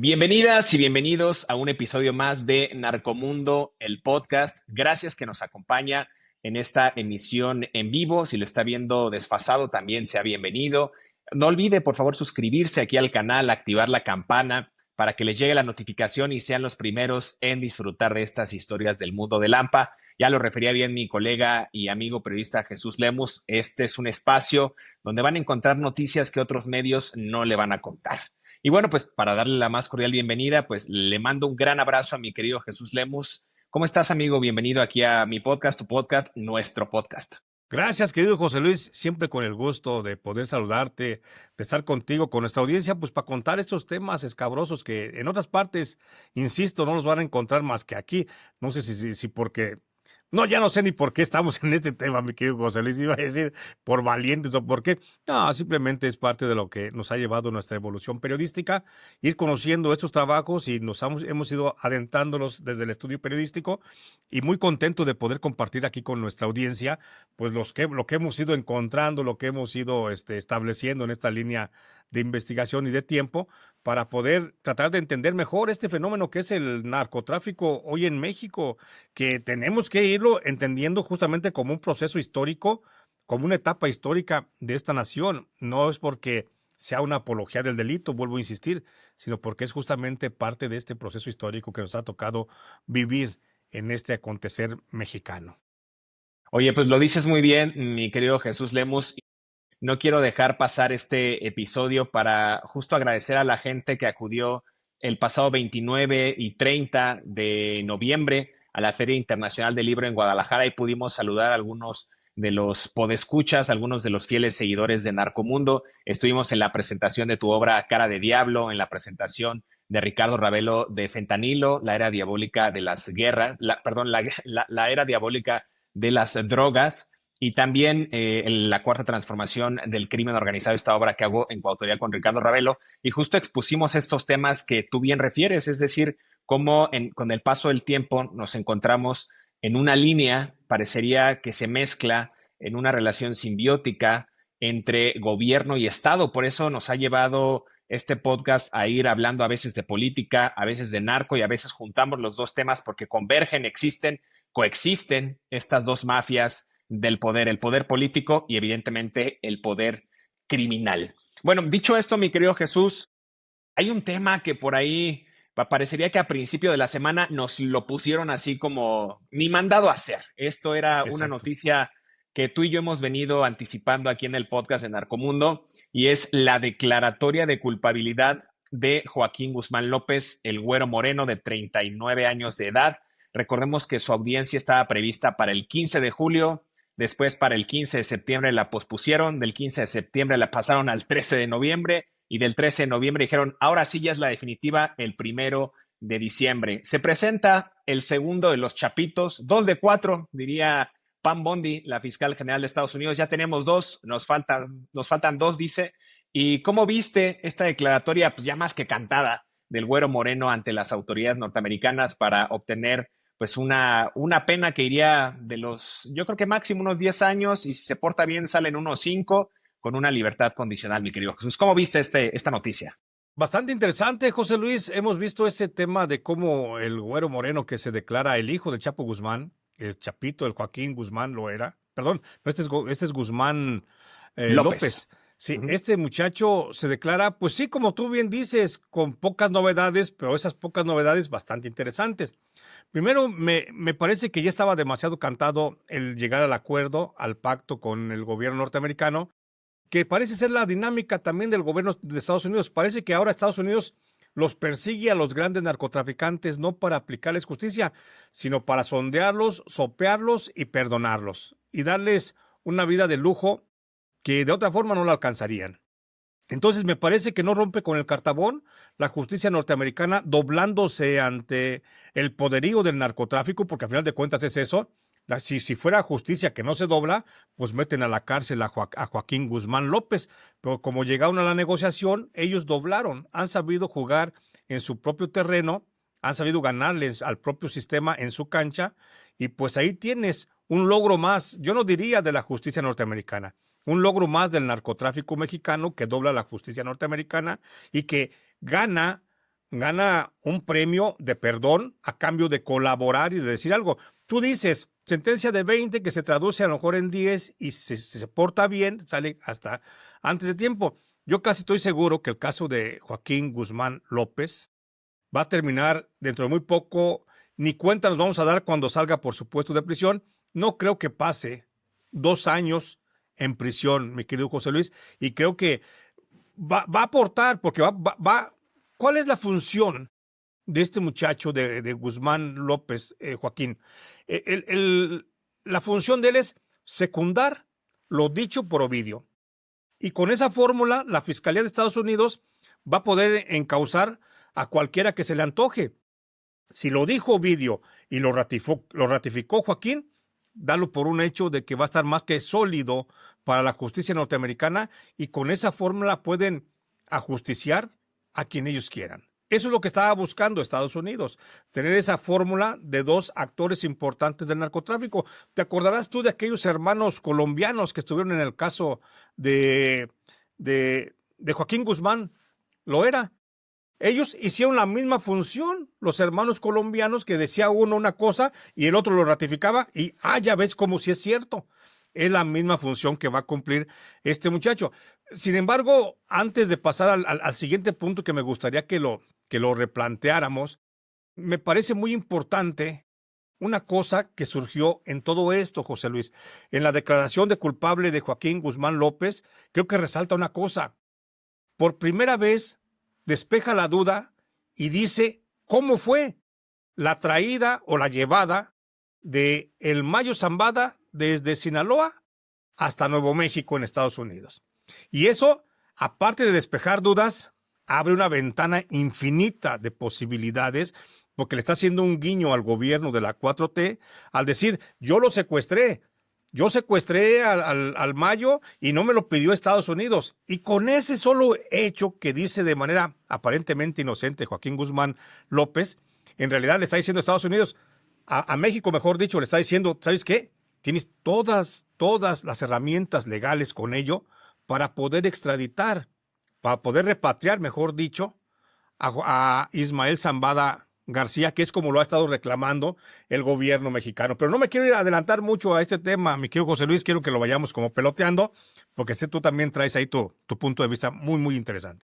Bienvenidas y bienvenidos a un episodio más de Narcomundo, el podcast. Gracias que nos acompaña en esta emisión en vivo. Si lo está viendo desfasado, también sea bienvenido. No olvide, por favor, suscribirse aquí al canal, activar la campana para que les llegue la notificación y sean los primeros en disfrutar de estas historias del mundo del AMPA. Ya lo refería bien mi colega y amigo periodista Jesús Lemus. Este es un espacio donde van a encontrar noticias que otros medios no le van a contar. Y bueno, pues para darle la más cordial bienvenida, pues le mando un gran abrazo a mi querido Jesús Lemus. ¿Cómo estás, amigo? Bienvenido aquí a mi podcast, tu podcast, nuestro podcast. Gracias, querido José Luis, siempre con el gusto de poder saludarte, de estar contigo, con nuestra audiencia, pues para contar estos temas escabrosos que en otras partes, insisto, no los van a encontrar más que aquí. No sé si porque... No, ya no sé ni por qué estamos en este tema, mi querido José Luis. Iba a decir por valientes o por qué. No, simplemente es parte de lo que nos ha llevado nuestra evolución periodística, ir conociendo estos trabajos y hemos ido adentrándolos desde el estudio periodístico y muy contento de poder compartir aquí con nuestra audiencia, pues lo que hemos ido encontrando, lo que hemos ido estableciendo en esta línea de investigación y de tiempo para poder tratar de entender mejor este fenómeno que es el narcotráfico hoy en México, que tenemos que irlo entendiendo justamente como un proceso histórico, como una etapa histórica de esta nación. No es porque sea una apología del delito, vuelvo a insistir, sino porque es justamente parte de este proceso histórico que nos ha tocado vivir en este acontecer mexicano. Oye, pues lo dices muy bien, mi querido Jesús Lemus. No quiero dejar pasar este episodio para justo agradecer a la gente que acudió el pasado 29 y 30 de noviembre a la Feria Internacional del Libro en Guadalajara y pudimos saludar a algunos de los podescuchas, algunos de los fieles seguidores de Narcomundo. Estuvimos en la presentación de tu obra Cara de Diablo, en la presentación de Ricardo Ravelo de Fentanilo, la era diabólica de las guerras, la era diabólica de las drogas. Y también la cuarta transformación del crimen organizado, esta obra que hago en coautoría con Ricardo Ravelo, y justo expusimos estos temas que tú bien refieres, es decir, cómo con el paso del tiempo nos encontramos en una línea, parecería que se mezcla en una relación simbiótica entre gobierno y Estado. Por eso nos ha llevado este podcast a ir hablando a veces de política, a veces de narco y a veces juntamos los dos temas porque convergen, existen, coexisten estas dos mafias del poder, el poder político y evidentemente el poder criminal. Bueno, dicho esto, mi querido Jesús, hay un tema que por ahí parecería que a principio de la semana nos lo pusieron así como ni mandado a hacer. Esto era una Exacto. noticia que tú y yo hemos venido anticipando aquí en el podcast de Narcomundo y es la declaratoria de culpabilidad de Joaquín Guzmán López, el Güero Moreno, de 39 años de edad. Recordemos que su audiencia estaba prevista para el 15 de julio, después para el 15 de septiembre la pospusieron, del 15 de septiembre la pasaron al 13 de noviembre y del 13 de noviembre dijeron, ahora sí ya es la definitiva, el 1 de diciembre. Se presenta el segundo de los chapitos, 2 de 4, diría Pam Bondi, la fiscal general de Estados Unidos. Ya tenemos 2, nos faltan 2, dice. ¿Y cómo viste esta declaratoria, pues ya más que cantada, del Güero Moreno ante las autoridades norteamericanas para obtener pues una pena que iría de los, yo creo que máximo unos 10 años y si se porta bien salen unos 5 con una libertad condicional, mi querido Jesús? ¿Cómo viste esta noticia? Bastante interesante, José Luis. Hemos visto este tema de cómo el Güero Moreno, que se declara el hijo del Chapo Guzmán, el Chapito, el Joaquín Guzmán lo era. Perdón, no, este es Guzmán López. López. Sí, Uh -huh. este muchacho se declara, pues sí, como tú bien dices, con pocas novedades, pero esas pocas novedades bastante interesantes. Primero, me parece que ya estaba demasiado cantado el llegar al acuerdo, al pacto con el gobierno norteamericano, que parece ser la dinámica también del gobierno de Estados Unidos. Parece que ahora Estados Unidos los persigue a los grandes narcotraficantes no para aplicarles justicia, sino para sondearlos, sopearlos y perdonarlos, y darles una vida de lujo que de otra forma no la alcanzarían. Entonces me parece que no rompe con el cartabón la justicia norteamericana doblándose ante el poderío del narcotráfico, porque al final de cuentas es eso. Si fuera justicia que no se dobla, pues meten a la cárcel a Joaquín Guzmán López. Pero como llegaron a la negociación, ellos doblaron, han sabido jugar en su propio terreno, han sabido ganarles al propio sistema en su cancha, y pues ahí tienes un logro más, yo no diría de la justicia norteamericana, un logro más del narcotráfico mexicano que dobla la justicia norteamericana y que gana gana un premio de perdón a cambio de colaborar y de decir algo. Tú dices, sentencia de 20 que se traduce a lo mejor en 10 y si se porta bien, sale hasta antes de tiempo. Yo casi estoy seguro que el caso de Joaquín Guzmán López va a terminar dentro de muy poco. Ni cuenta nos vamos a dar cuando salga, por supuesto, de prisión. No creo que pase 2 años en prisión, mi querido José Luis, y creo que va a aportar, porque ¿cuál es la función de este muchacho de Guzmán López, Joaquín? La función de él es secundar lo dicho por Ovidio. Y con esa fórmula, la Fiscalía de Estados Unidos va a poder encausar a cualquiera que se le antoje. Si lo dijo Ovidio y lo ratificó Joaquín, dalo por un hecho de que va a estar más que sólido para la justicia norteamericana y con esa fórmula pueden ajusticiar a quien ellos quieran. Eso es lo que estaba buscando Estados Unidos, tener esa fórmula de dos actores importantes del narcotráfico. ¿Te acordarás tú de aquellos hermanos colombianos que estuvieron en el caso de Joaquín Guzmán? Lo era. Ellos hicieron la misma función, los hermanos colombianos, que decía uno una cosa y el otro lo ratificaba y, ya ves como si es cierto. Es la misma función que va a cumplir este muchacho. Sin embargo, antes de pasar al siguiente punto que me gustaría que lo replanteáramos, me parece muy importante una cosa que surgió en todo esto, José Luis. En la declaración de culpable de Joaquín Guzmán López, creo que resalta una cosa. Por primera vez despeja la duda y dice cómo fue la traída o la llevada de el Mayo Zambada desde Sinaloa hasta Nuevo México en Estados Unidos. Y eso, aparte de despejar dudas, abre una ventana infinita de posibilidades porque le está haciendo un guiño al gobierno de la 4T al decir, yo secuestré al Mayo y no me lo pidió Estados Unidos. Y con ese solo hecho que dice de manera aparentemente inocente Joaquín Guzmán López, en realidad le está diciendo a Estados Unidos, a México, mejor dicho, le está diciendo, ¿sabes qué? Tienes todas las herramientas legales con ello para poder extraditar, para poder repatriar, mejor dicho, a Ismael Zambada García, que es como lo ha estado reclamando el gobierno mexicano. Pero no me quiero adelantar mucho a este tema, mi querido José Luis, quiero que lo vayamos como peloteando, porque sé tú también traes ahí tu punto de vista muy, muy interesante.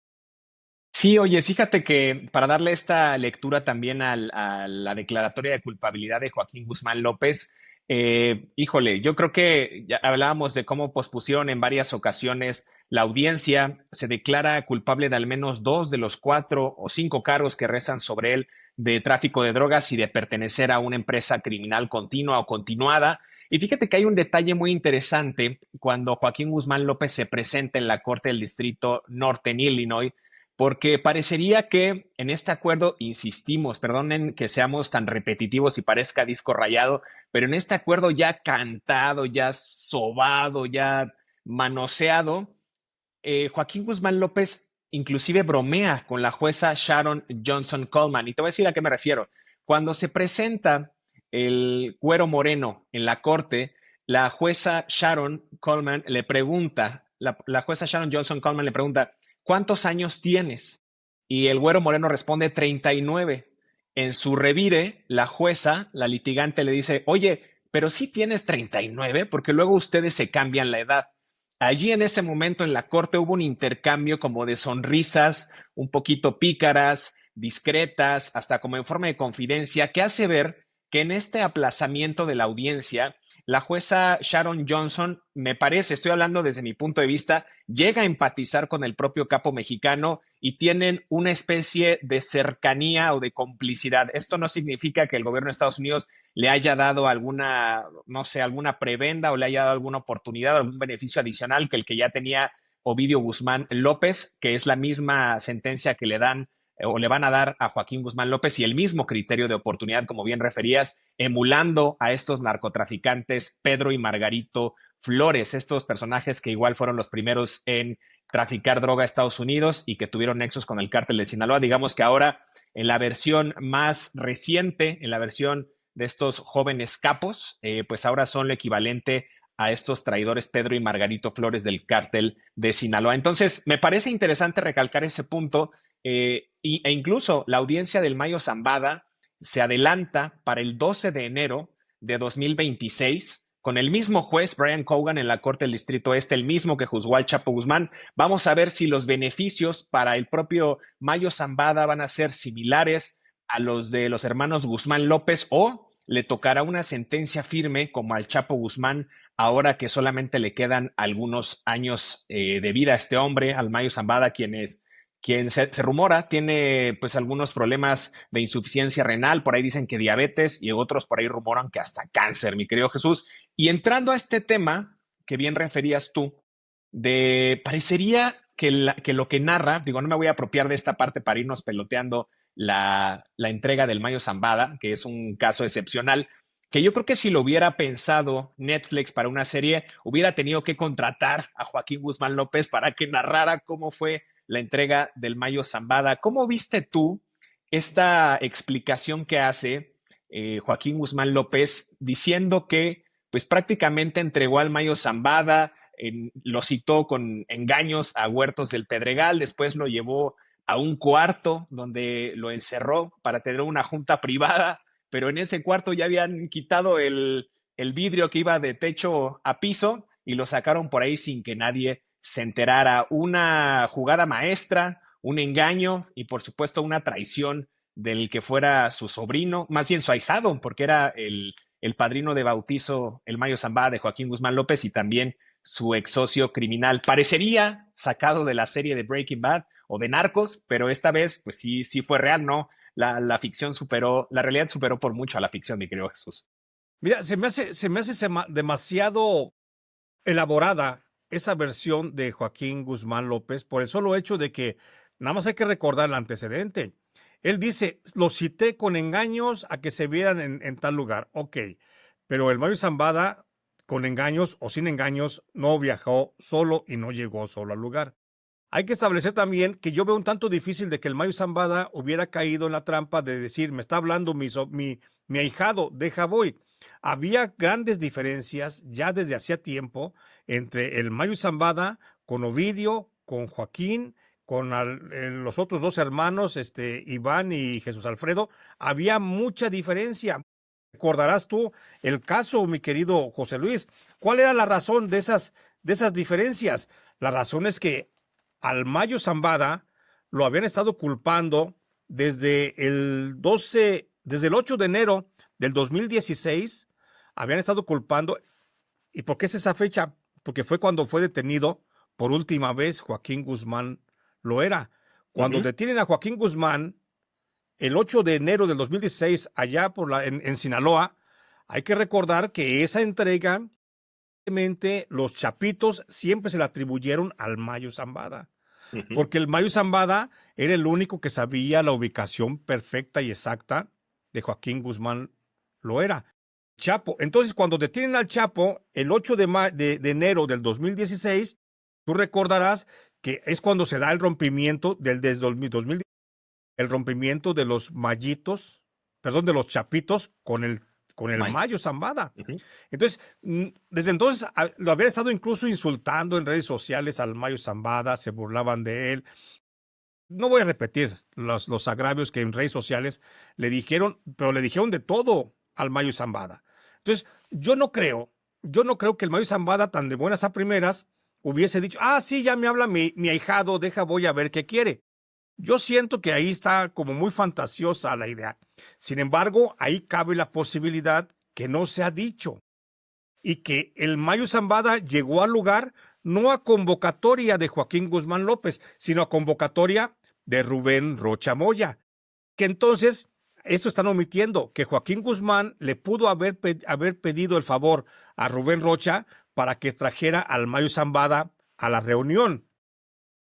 Sí, oye, fíjate que para darle esta lectura también a la declaratoria de culpabilidad de Joaquín Guzmán López, híjole, yo creo que ya hablábamos de cómo pospusieron en varias ocasiones la audiencia, se declara culpable de al menos 2 de los 4 o 5 cargos que rezan sobre él de tráfico de drogas y de pertenecer a una empresa criminal continua o continuada. Y fíjate que hay un detalle muy interesante cuando Joaquín Guzmán López se presenta en la Corte del Distrito Norte en Illinois, porque parecería que en este acuerdo, insistimos, perdonen que seamos tan repetitivos y parezca disco rayado, pero en este acuerdo ya cantado, ya sobado, ya manoseado, Joaquín Guzmán López inclusive bromea con la jueza Sharon Johnson Coleman. Y te voy a decir a qué me refiero. Cuando se presenta el Güero Moreno en la corte, la jueza Sharon Coleman le pregunta, la jueza Sharon Johnson Coleman le pregunta, ¿cuántos años tienes? Y el Güero Moreno responde 39. En su revire, la jueza, la litigante, le dice, oye, pero sí tienes 39, porque luego ustedes se cambian la edad. Allí en ese momento en la corte hubo un intercambio como de sonrisas, un poquito pícaras, discretas, hasta como en forma de confidencia, que hace ver que en este aplazamiento de la audiencia, la jueza Sharon Johnson, me parece, estoy hablando desde mi punto de vista, llega a empatizar con el propio capo mexicano y tienen una especie de cercanía o de complicidad. Esto no significa que el gobierno de Estados Unidos le haya dado alguna, no sé, alguna prebenda o le haya dado alguna oportunidad, algún beneficio adicional que el que ya tenía Ovidio Guzmán López, que es la misma sentencia que le dan o le van a dar a Joaquín Guzmán López y el mismo criterio de oportunidad, como bien referías, emulando a estos narcotraficantes Pedro y Margarito Flores, estos personajes que igual fueron los primeros en traficar droga a Estados Unidos y que tuvieron nexos con el cártel de Sinaloa. Digamos que ahora en la versión más reciente, en la versión de estos jóvenes capos, pues ahora son lo equivalente a estos traidores Pedro y Margarito Flores del cártel de Sinaloa. Entonces, me parece interesante recalcar ese punto e incluso la audiencia del Mayo Zambada se adelanta para el 12 de enero de 2026 con el mismo juez, Brian Cogan, en la Corte del Distrito Este, el mismo que juzgó al Chapo Guzmán. Vamos a ver si los beneficios para el propio Mayo Zambada van a ser similares a los de los hermanos Guzmán López o le tocará una sentencia firme como al Chapo Guzmán, ahora que solamente le quedan algunos años de vida a este hombre, al Mayo Zambada, quien se rumora tiene pues algunos problemas de insuficiencia renal, por ahí dicen que diabetes y otros por ahí rumoran que hasta cáncer, mi querido Jesús. Y entrando a este tema que bien referías tú, parecería que lo que narra, digo, no me voy a apropiar de esta parte para irnos peloteando la entrega del Mayo Zambada, que es un caso excepcional, que yo creo que si lo hubiera pensado Netflix para una serie, hubiera tenido que contratar a Joaquín Guzmán López para que narrara cómo fue la entrega del Mayo Zambada. ¿Cómo viste tú esta explicación que hace Joaquín Guzmán López diciendo que pues prácticamente entregó al Mayo Zambada, lo citó con engaños a Huertos del Pedregal, después lo llevó a un cuarto donde lo encerró para tener una junta privada, pero en ese cuarto ya habían quitado el vidrio que iba de techo a piso y lo sacaron por ahí sin que nadie se enterara? Una jugada maestra, un engaño y por supuesto una traición del que fuera su sobrino, más bien su ahijado, porque era el padrino de bautizo, el Mayo Zambada de Joaquín Guzmán López, y también su ex socio criminal. Parecería sacado de la serie de Breaking Bad o de Narcos, pero esta vez pues sí fue real, ¿no? La ficción superó, la realidad superó por mucho a la ficción, mi querido Jesús. Mira, se me hace demasiado elaborada esa versión de Joaquín Guzmán López por el solo hecho de que nada más hay que recordar el antecedente. Él dice, lo cité con engaños a que se vieran en tal lugar. Ok, pero el Mayo Zambada, con engaños o sin engaños, no viajó solo y no llegó solo al lugar. Hay que establecer también que yo veo un tanto difícil de que el Mayo Zambada hubiera caído en la trampa de decir, me está hablando mi ahijado, deja voy. Había grandes diferencias ya desde hacía tiempo entre el Mayo Zambada con Ovidio, con Joaquín, con los otros dos hermanos, Iván y Jesús Alfredo. Había mucha diferencia. Recordarás tú el caso, mi querido José Luis. ¿Cuál era la razón de esas diferencias? La razón es que al Mayo Zambada lo habían estado culpando desde el 8 de enero del 2016, habían estado culpando. ¿Y por qué es esa fecha? Porque fue cuando fue detenido por última vez Joaquín Guzmán Loera. Cuando detienen a Joaquín Guzmán, el 8 de enero del 2016, allá en Sinaloa, hay que recordar que esa entrega, los chapitos siempre se la atribuyeron al Mayo Zambada, porque el Mayo Zambada era el único que sabía la ubicación perfecta y exacta de Joaquín Guzmán Loera. Chapo. Entonces, cuando detienen al Chapo, el 8 de enero del 2016, tú recordarás que es cuando se da el rompimiento desde 2000, el rompimiento de los mayitos, perdón, de los chapitos con el Mayo Zambada. Entonces, desde entonces lo habían estado incluso insultando en redes sociales al Mayo Zambada, se burlaban de él. No voy a repetir los agravios que en redes sociales le dijeron, pero le dijeron de todo al Mayo Zambada. Entonces, yo no creo que el Mayo Zambada, tan de buenas a primeras, hubiese dicho, sí, ya me habla mi ahijado, voy a ver qué quiere. Yo siento que ahí está como muy fantasiosa la idea. Sin embargo, ahí cabe la posibilidad que no se ha dicho y que el Mayo Zambada llegó al lugar no a convocatoria de Joaquín Guzmán López, sino a convocatoria de Rubén Rocha Moya, que entonces, esto están omitiendo, que Joaquín Guzmán le pudo haber pedido el favor a Rubén Rocha para que trajera al Mayo Zambada a la reunión.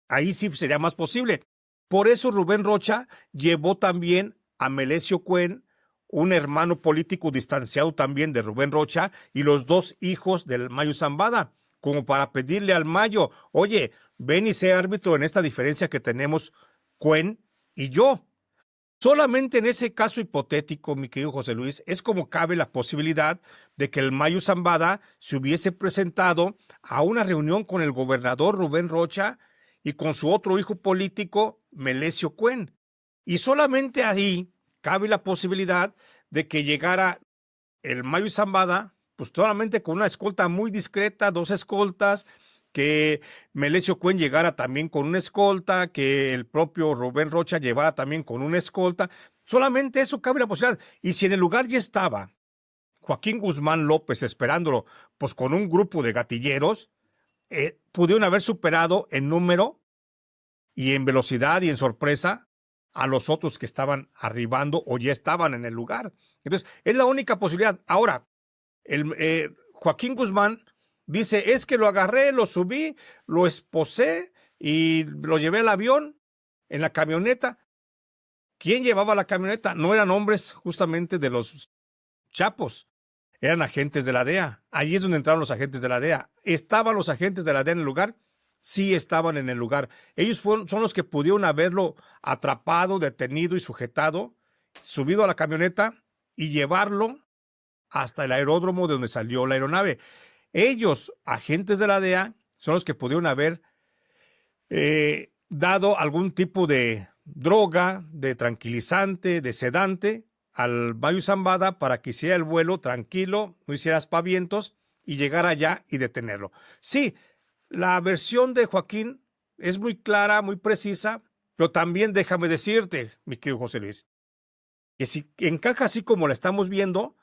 Ahí sí sería más posible. Por eso Rubén Rocha llevó también a Melesio Cuen, un hermano político distanciado también de Rubén Rocha, y los dos hijos del Mayo Zambada, como para pedirle al Mayo, oye, ven y sé árbitro en esta diferencia que tenemos Cuen y yo. Solamente en ese caso hipotético, mi querido José Luis, es como cabe la posibilidad de que el Mayo Zambada se hubiese presentado a una reunión con el gobernador Rubén Rocha y con su otro hijo político, Melesio Cuen. Y solamente ahí cabe la posibilidad de que llegara el Mayo Zambada, pues solamente con una escolta muy discreta, 2 escoltas, que Melesio Cuen llegara también con una escolta, que el propio Rubén Rocha llevara también con una escolta. Solamente eso cabe la posibilidad. Y si en el lugar ya estaba Joaquín Guzmán López esperándolo, pues con un grupo de gatilleros, pudieron haber superado en número y en velocidad y en sorpresa a los otros que estaban arribando o ya estaban en el lugar. Entonces, es la única posibilidad. Ahora, Joaquín Guzmán dice, es que lo agarré, lo subí, lo esposé y lo llevé al avión en la camioneta. ¿Quién llevaba la camioneta? No eran hombres justamente de los Chapos, eran agentes de la DEA. Ahí es donde entraron los agentes de la DEA. ¿Estaban los agentes de la DEA en el lugar? Sí estaban en el lugar. Ellos son los que pudieron haberlo atrapado, detenido y sujetado, subido a la camioneta y llevarlo hasta el aeródromo de donde salió la aeronave. Ellos, agentes de la DEA, son los que pudieron haber dado algún tipo de droga, de tranquilizante, de sedante al Mayo Zambada para que hiciera el vuelo tranquilo, no hiciera aspavientos y llegara allá y detenerlo. Sí, la versión de Joaquín es muy clara, muy precisa, pero también déjame decirte, mi querido José Luis, que si encaja así como la estamos viendo,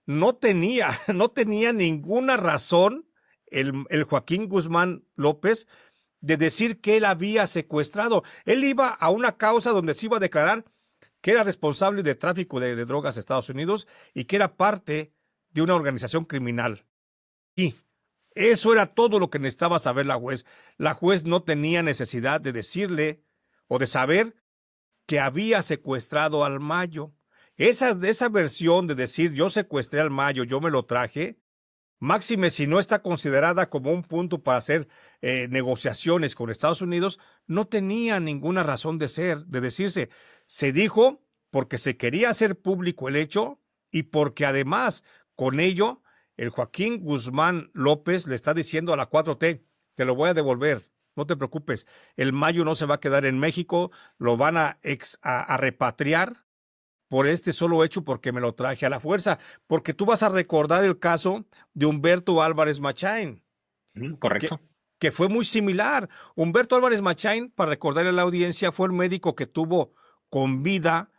no tenía ninguna razón el Joaquín Guzmán López de decir que él había secuestrado. Él iba a una causa donde se iba a declarar que era responsable de tráfico de drogas a Estados Unidos y que era parte de una organización criminal. Y eso era todo lo que necesitaba saber la juez. La juez no tenía necesidad de decirle o de saber que había secuestrado al Mayo. Esa versión de decir yo secuestré al Mayo, yo me lo traje, máxime si no está considerada como un punto para hacer negociaciones con Estados Unidos, no tenía ninguna razón de ser, de decirse. Se dijo porque se quería hacer público el hecho y porque además con ello el Joaquín Guzmán López le está diciendo a la 4T, te lo voy a devolver, no te preocupes, el Mayo no se va a quedar en México, lo van a repatriar por este solo hecho porque me lo traje a la fuerza, porque tú vas a recordar el caso de Humberto Álvarez Machain, que, Correcto. que fue muy similar. Humberto Álvarez Machain, para recordarle a la audiencia, fue el médico que tuvo con vida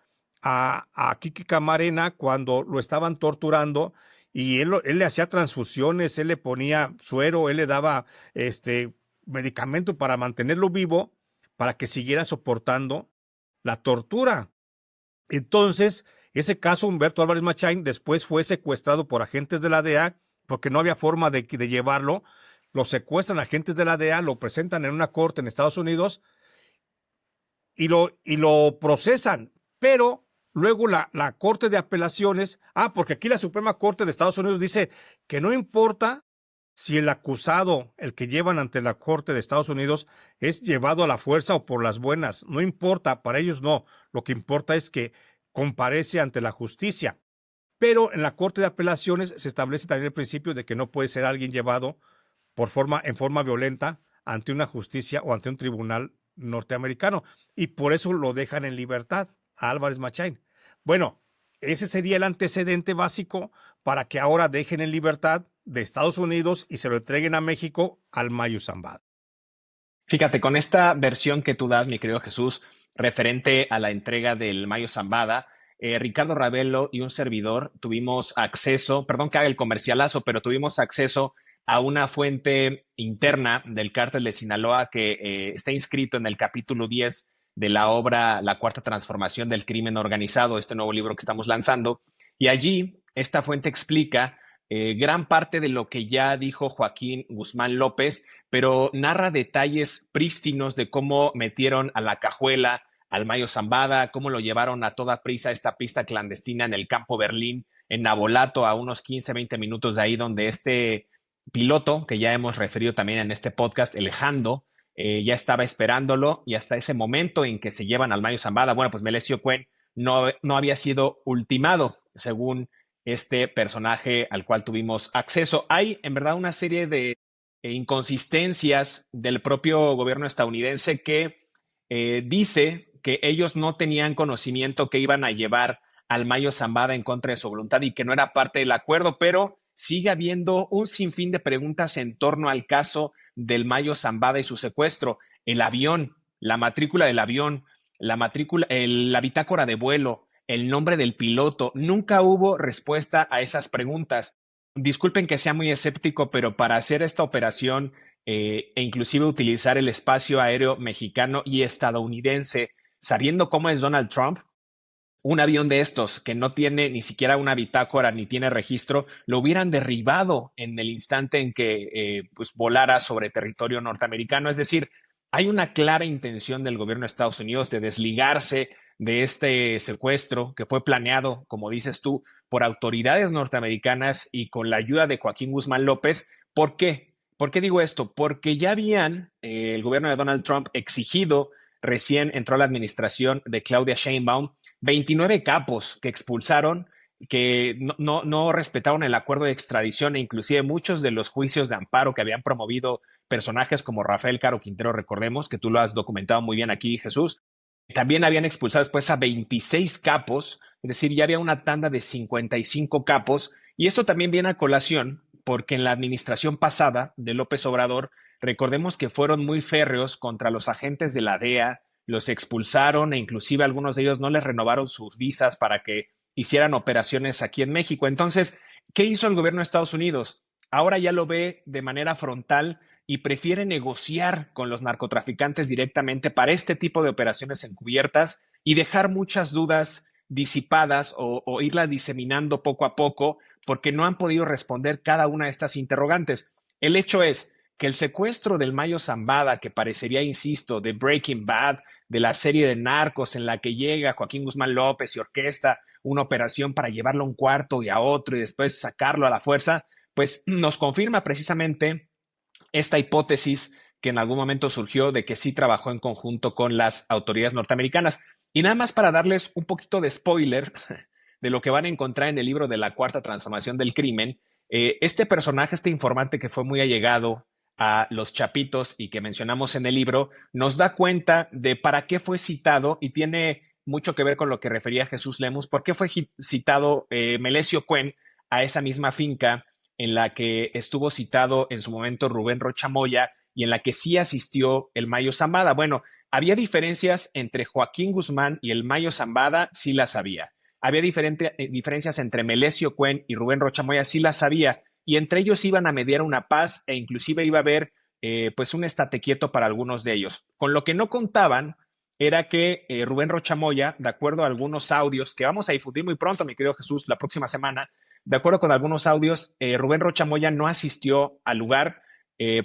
a Kiki Camarena cuando lo estaban torturando y él le hacía transfusiones, él le ponía suero, él le daba medicamento para mantenerlo vivo, para que siguiera soportando la tortura. Entonces, ese caso, Humberto Álvarez Machain, después fue secuestrado por agentes de la DEA porque no había forma de llevarlo. Lo secuestran agentes de la DEA, lo presentan en una corte en Estados Unidos y lo procesan. Pero luego la Corte de Apelaciones, porque aquí la Suprema Corte de Estados Unidos dice que no importa si el acusado, el que llevan ante la Corte de Estados Unidos, es llevado a la fuerza o por las buenas. No importa, para ellos no. Lo que importa es que comparece ante la justicia. Pero en la Corte de Apelaciones se establece también el principio de que no puede ser alguien llevado en forma violenta ante una justicia o ante un tribunal norteamericano. Y por eso lo dejan en libertad a Álvarez Machain. Bueno, ese sería el antecedente básico para que ahora dejen en libertad de Estados Unidos y se lo entreguen a México al Mayo Zambada. Fíjate, con esta versión que tú das, mi querido Jesús, referente a la entrega del Mayo Zambada, Ricardo Ravelo y un servidor tuvimos acceso, perdón que haga el comercialazo, pero tuvimos acceso a una fuente interna del cártel de Sinaloa que está inscrito en el capítulo 10 de la obra La Cuarta Transformación del Crimen Organizado, este nuevo libro que estamos lanzando. Y allí esta fuente explica gran parte de lo que ya dijo Joaquín Guzmán López, pero narra detalles prístinos de cómo metieron a la cajuela al Mayo Zambada, cómo lo llevaron a toda prisa a esta pista clandestina en el Campo Berlín, en Nabolato, a unos 15, 20 minutos de ahí, donde este piloto, que ya hemos referido también en este podcast, el Jando, ya estaba esperándolo y hasta ese momento en que se llevan al Mayo Zambada, bueno, pues Melesio Cuen no había sido ultimado, según este personaje al cual tuvimos acceso. Hay en verdad una serie de inconsistencias del propio gobierno estadounidense que dice que ellos no tenían conocimiento que iban a llevar al Mayo Zambada en contra de su voluntad y que no era parte del acuerdo, pero sigue habiendo un sinfín de preguntas en torno al caso del Mayo Zambada y su secuestro. El avión, la matrícula del avión, la bitácora de vuelo, el nombre del piloto, nunca hubo respuesta a esas preguntas. Disculpen que sea muy escéptico, pero para hacer esta operación e inclusive utilizar el espacio aéreo mexicano y estadounidense, sabiendo cómo es Donald Trump, un avión de estos que no tiene ni siquiera una bitácora ni tiene registro, lo hubieran derribado en el instante en que pues volara sobre territorio norteamericano. Es decir, hay una clara intención del gobierno de Estados Unidos de desligarse de este secuestro que fue planeado, como dices tú, por autoridades norteamericanas y con la ayuda de Joaquín Guzmán López. ¿Por qué? ¿Por qué digo esto? Porque ya habían el gobierno de Donald Trump exigido, recién entró la administración de Claudia Sheinbaum, 29 capos que expulsaron, que no respetaron el acuerdo de extradición e inclusive muchos de los juicios de amparo que habían promovido personajes como Rafael Caro Quintero, recordemos que tú lo has documentado muy bien aquí, Jesús. También habían expulsado después a 26 capos, es decir, ya había una tanda de 55 capos, y esto también viene a colación porque en la administración pasada de López Obrador, recordemos que fueron muy férreos contra los agentes de la DEA, los expulsaron e inclusive algunos de ellos no les renovaron sus visas para que hicieran operaciones aquí en México. Entonces, ¿qué hizo el gobierno de Estados Unidos? Ahora ya lo ve de manera frontal y prefiere negociar con los narcotraficantes directamente para este tipo de operaciones encubiertas y dejar muchas dudas disipadas o irlas diseminando poco a poco porque no han podido responder cada una de estas interrogantes. El hecho es que el secuestro del Mayo Zambada, que parecería, insisto, de Breaking Bad, de la serie de Narcos en la que llega Joaquín Guzmán López y orquesta una operación para llevarlo a un cuarto y a otro y después sacarlo a la fuerza, pues nos confirma precisamente esta hipótesis que en algún momento surgió de que sí trabajó en conjunto con las autoridades norteamericanas. Y nada más para darles un poquito de spoiler de lo que van a encontrar en el libro de la Cuarta Transformación del Crimen, este personaje, este informante que fue muy allegado a los Chapitos y que mencionamos en el libro, nos da cuenta de para qué fue citado y tiene mucho que ver con lo que refería Jesús Lemus, por qué fue citado Melesio Cuen a esa misma finca en la que estuvo citado en su momento Rubén Rocha Moya y en la que sí asistió el Mayo Zambada. Bueno, había diferencias entre Joaquín Guzmán y el Mayo Zambada, sí las había. Había diferencias entre Melesio Cuen y Rubén Rocha Moya, sí las había, y entre ellos iban a mediar una paz e inclusive iba a haber pues un estate quieto para algunos de ellos. Con lo que no contaban era que Rubén Rocha Moya, de acuerdo a algunos audios que vamos a difundir muy pronto, mi querido Jesús, la próxima semana, de acuerdo con algunos audios, Rubén Rocha Moya no asistió al lugar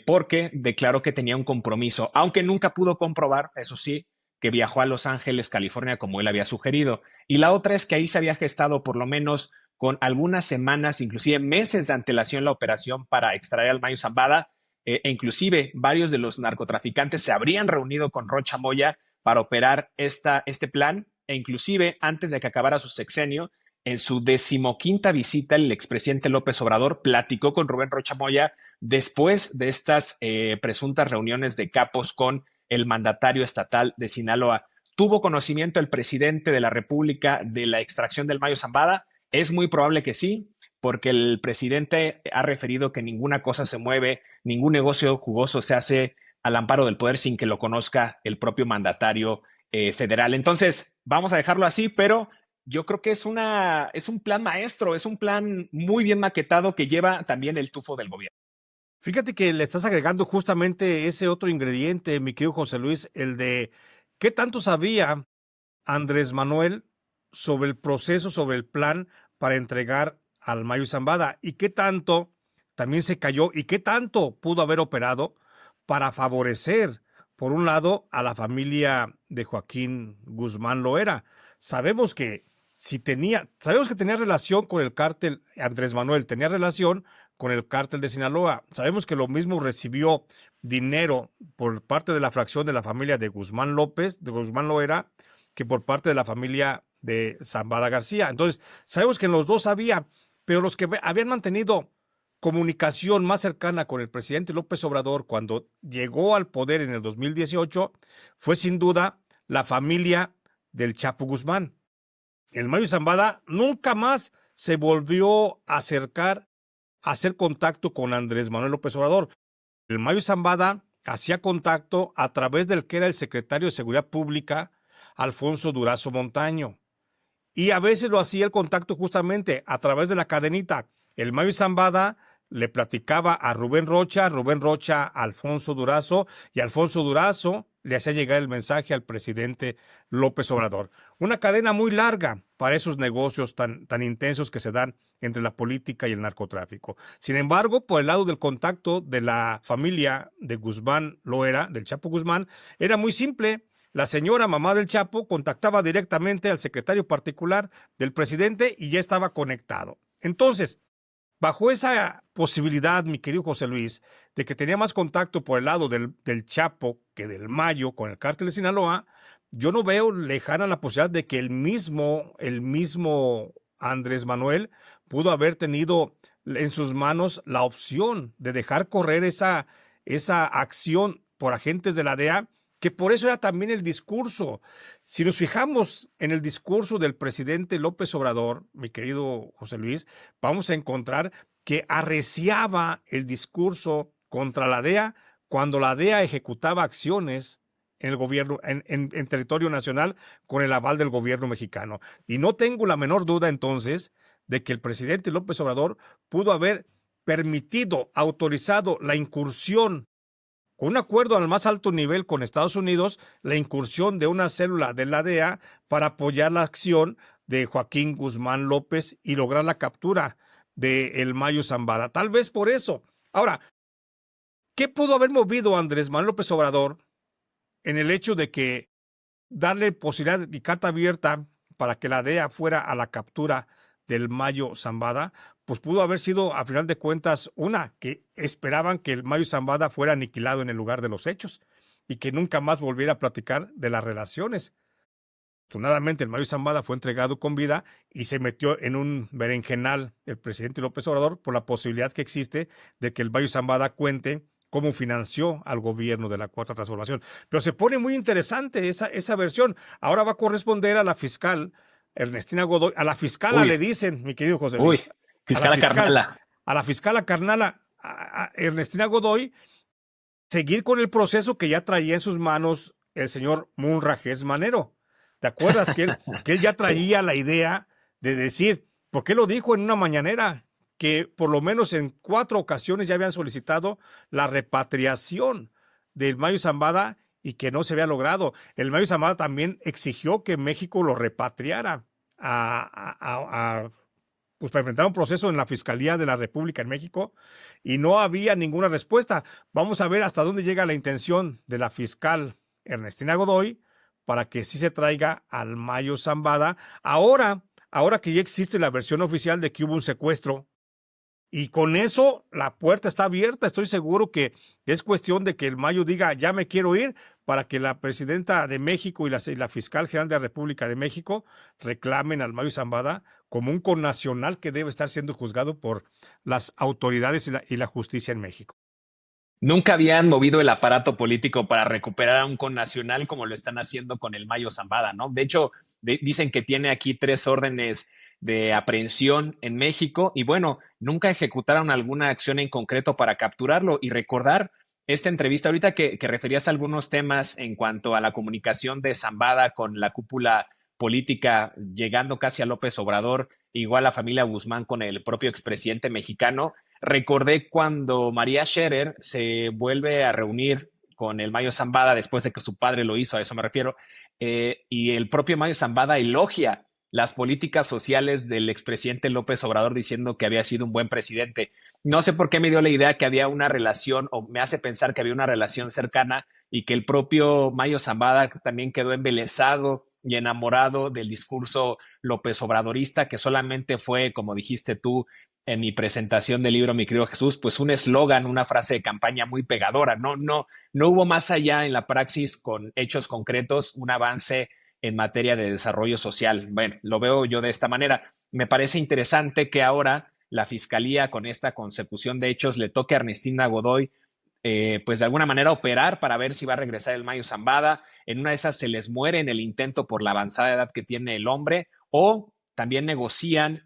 porque declaró que tenía un compromiso, aunque nunca pudo comprobar, eso sí, que viajó a Los Ángeles, California, como él había sugerido. Y la otra es que ahí se había gestado por lo menos con algunas semanas, inclusive meses de antelación la operación para extraer al Mayo Zambada, e inclusive varios de los narcotraficantes se habrían reunido con Rocha Moya para operar este plan, e inclusive antes de que acabara su sexenio, en su 15ª visita, el expresidente López Obrador platicó con Rubén Rocha Moya después de estas presuntas reuniones de capos con el mandatario estatal de Sinaloa. ¿Tuvo conocimiento el presidente de la República de la extracción del Mayo Zambada? Es muy probable que sí, porque el presidente ha referido que ninguna cosa se mueve, ningún negocio jugoso se hace al amparo del poder sin que lo conozca el propio mandatario federal. Entonces, vamos a dejarlo así, pero yo creo que es un plan maestro, es un plan muy bien maquetado que lleva también el tufo del gobierno. Fíjate que le estás agregando justamente ese otro ingrediente, mi querido José Luis, el de qué tanto sabía Andrés Manuel sobre el proceso, sobre el plan para entregar al Mayo Zambada y qué tanto también se cayó y qué tanto pudo haber operado para favorecer, por un lado, a la familia de Joaquín Guzmán Loera. Sabemos que sabemos que tenía relación con el cártel, Andrés Manuel tenía relación con el cártel de Sinaloa. Sabemos que lo mismo recibió dinero por parte de la fracción de la familia de Guzmán López, de Guzmán Loera, que por parte de la familia de Zambada García. Entonces, sabemos que en los dos había, pero los que habían mantenido comunicación más cercana con el presidente López Obrador cuando llegó al poder en el 2018 fue sin duda la familia del Chapo Guzmán. El Mayo Zambada nunca más se volvió a acercar a hacer contacto con Andrés Manuel López Obrador. El Mayo Zambada hacía contacto a través del que era el secretario de Seguridad Pública, Alfonso Durazo Montaño. Y a veces lo hacía el contacto justamente a través de la cadenita. El Mayo Zambada le platicaba a Rubén Rocha a Alfonso Durazo, y Alfonso Durazo le hacía llegar el mensaje al presidente López Obrador. Una cadena muy larga para esos negocios tan intensos que se dan entre la política y el narcotráfico. Sin embargo, por el lado del contacto de la familia de Guzmán Loera, del Chapo Guzmán, era muy simple. La señora mamá del Chapo contactaba directamente al secretario particular del presidente y ya estaba conectado. Entonces, bajo esa posibilidad, mi querido José Luis, de que tenía más contacto por el lado del Chapo que del Mayo con el cártel de Sinaloa, yo no veo lejana la posibilidad de que el mismo Andrés Manuel pudo haber tenido en sus manos la opción de dejar correr esa acción por agentes de la DEA, que por eso era también el discurso. Si nos fijamos en el discurso del presidente López Obrador, mi querido José Luis, vamos a encontrar que arreciaba el discurso contra la DEA cuando la DEA ejecutaba acciones en el gobierno, en territorio nacional, con el aval del gobierno mexicano. Y no tengo la menor duda entonces de que el presidente López Obrador pudo haber permitido, autorizado la incursión con un acuerdo al más alto nivel con Estados Unidos, la incursión de una célula de la DEA para apoyar la acción de Joaquín Guzmán López y lograr la captura de el Mayo Zambada. Tal vez por eso. Ahora, ¿qué pudo haber movido a Andrés Manuel López Obrador en el hecho de que darle posibilidad y carta abierta para que la DEA fuera a la captura del Mayo Zambada? Pues pudo haber sido, a final de cuentas, que esperaban que el Mayo Zambada fuera aniquilado en el lugar de los hechos y que nunca más volviera a platicar de las relaciones. Afortunadamente, el Mayo Zambada fue entregado con vida y se metió en un berenjenal el presidente López Obrador por la posibilidad que existe de que el Mayo Zambada cuente cómo financió al gobierno de la Cuarta Transformación. Pero se pone muy interesante esa versión. Ahora va a corresponder a la fiscal Ernestina Godoy. A la fiscala Uy, le dicen, mi querido José uy, Luis, a la fiscal Carnala. a la fiscala carnala, a Ernestina Godoy, seguir con el proceso que ya traía en sus manos el señor Munrajes Manero. ¿Te acuerdas que él ya Sí. traía la idea de decir, porque lo dijo en una mañanera, que por lo menos en 4 ocasiones ya habían solicitado la repatriación del Mayo Zambada y que no se había logrado? El Mayo Zambada también exigió que México lo repatriara pues para enfrentar un proceso en la Fiscalía de la República en México, y no había ninguna respuesta. Vamos a ver hasta dónde llega la intención de la fiscal Ernestina Godoy para que sí se traiga al Mayo Zambada. Ahora que ya existe la versión oficial de que hubo un secuestro, y con eso la puerta está abierta. Estoy seguro que es cuestión de que el Mayo diga, ya me quiero ir, para que la presidenta de México y la fiscal general de la República de México reclamen al Mayo Zambada como un connacional que debe estar siendo juzgado por las autoridades y la justicia en México. Nunca habían movido el aparato político para recuperar a un connacional como lo están haciendo con el Mayo Zambada, ¿no? De hecho, dicen que tiene aquí 3 órdenes de aprehensión en México y bueno, nunca ejecutaron alguna acción en concreto para capturarlo. Y recordar esta entrevista ahorita que referías a algunos temas en cuanto a la comunicación de Zambada con la cúpula política, llegando casi a López Obrador, igual la familia Guzmán con el propio expresidente mexicano. Recordé cuando María Scherer se vuelve a reunir con el Mayo Zambada después de que su padre lo hizo, a eso me refiero, y el propio Mayo Zambada elogia las políticas sociales del expresidente López Obrador diciendo que había sido un buen presidente. No sé por qué me dio la idea que había una relación, o me hace pensar que había una relación cercana y que el propio Mayo Zambada también quedó embelesado y enamorado del discurso López Obradorista, que solamente fue, como dijiste tú, en mi presentación del libro, mi querido Jesús, pues un eslogan, una frase de campaña muy pegadora. No hubo más allá en la praxis con hechos concretos, un avance en materia de desarrollo social. Bueno, lo veo yo de esta manera. Me parece interesante que ahora la fiscalía con esta consecución de hechos le toque a Ernestina Godoy pues de alguna manera operar para ver si va a regresar el Mayo Zambada. En una de esas se les muere en el intento por la avanzada edad que tiene el hombre, o también negocian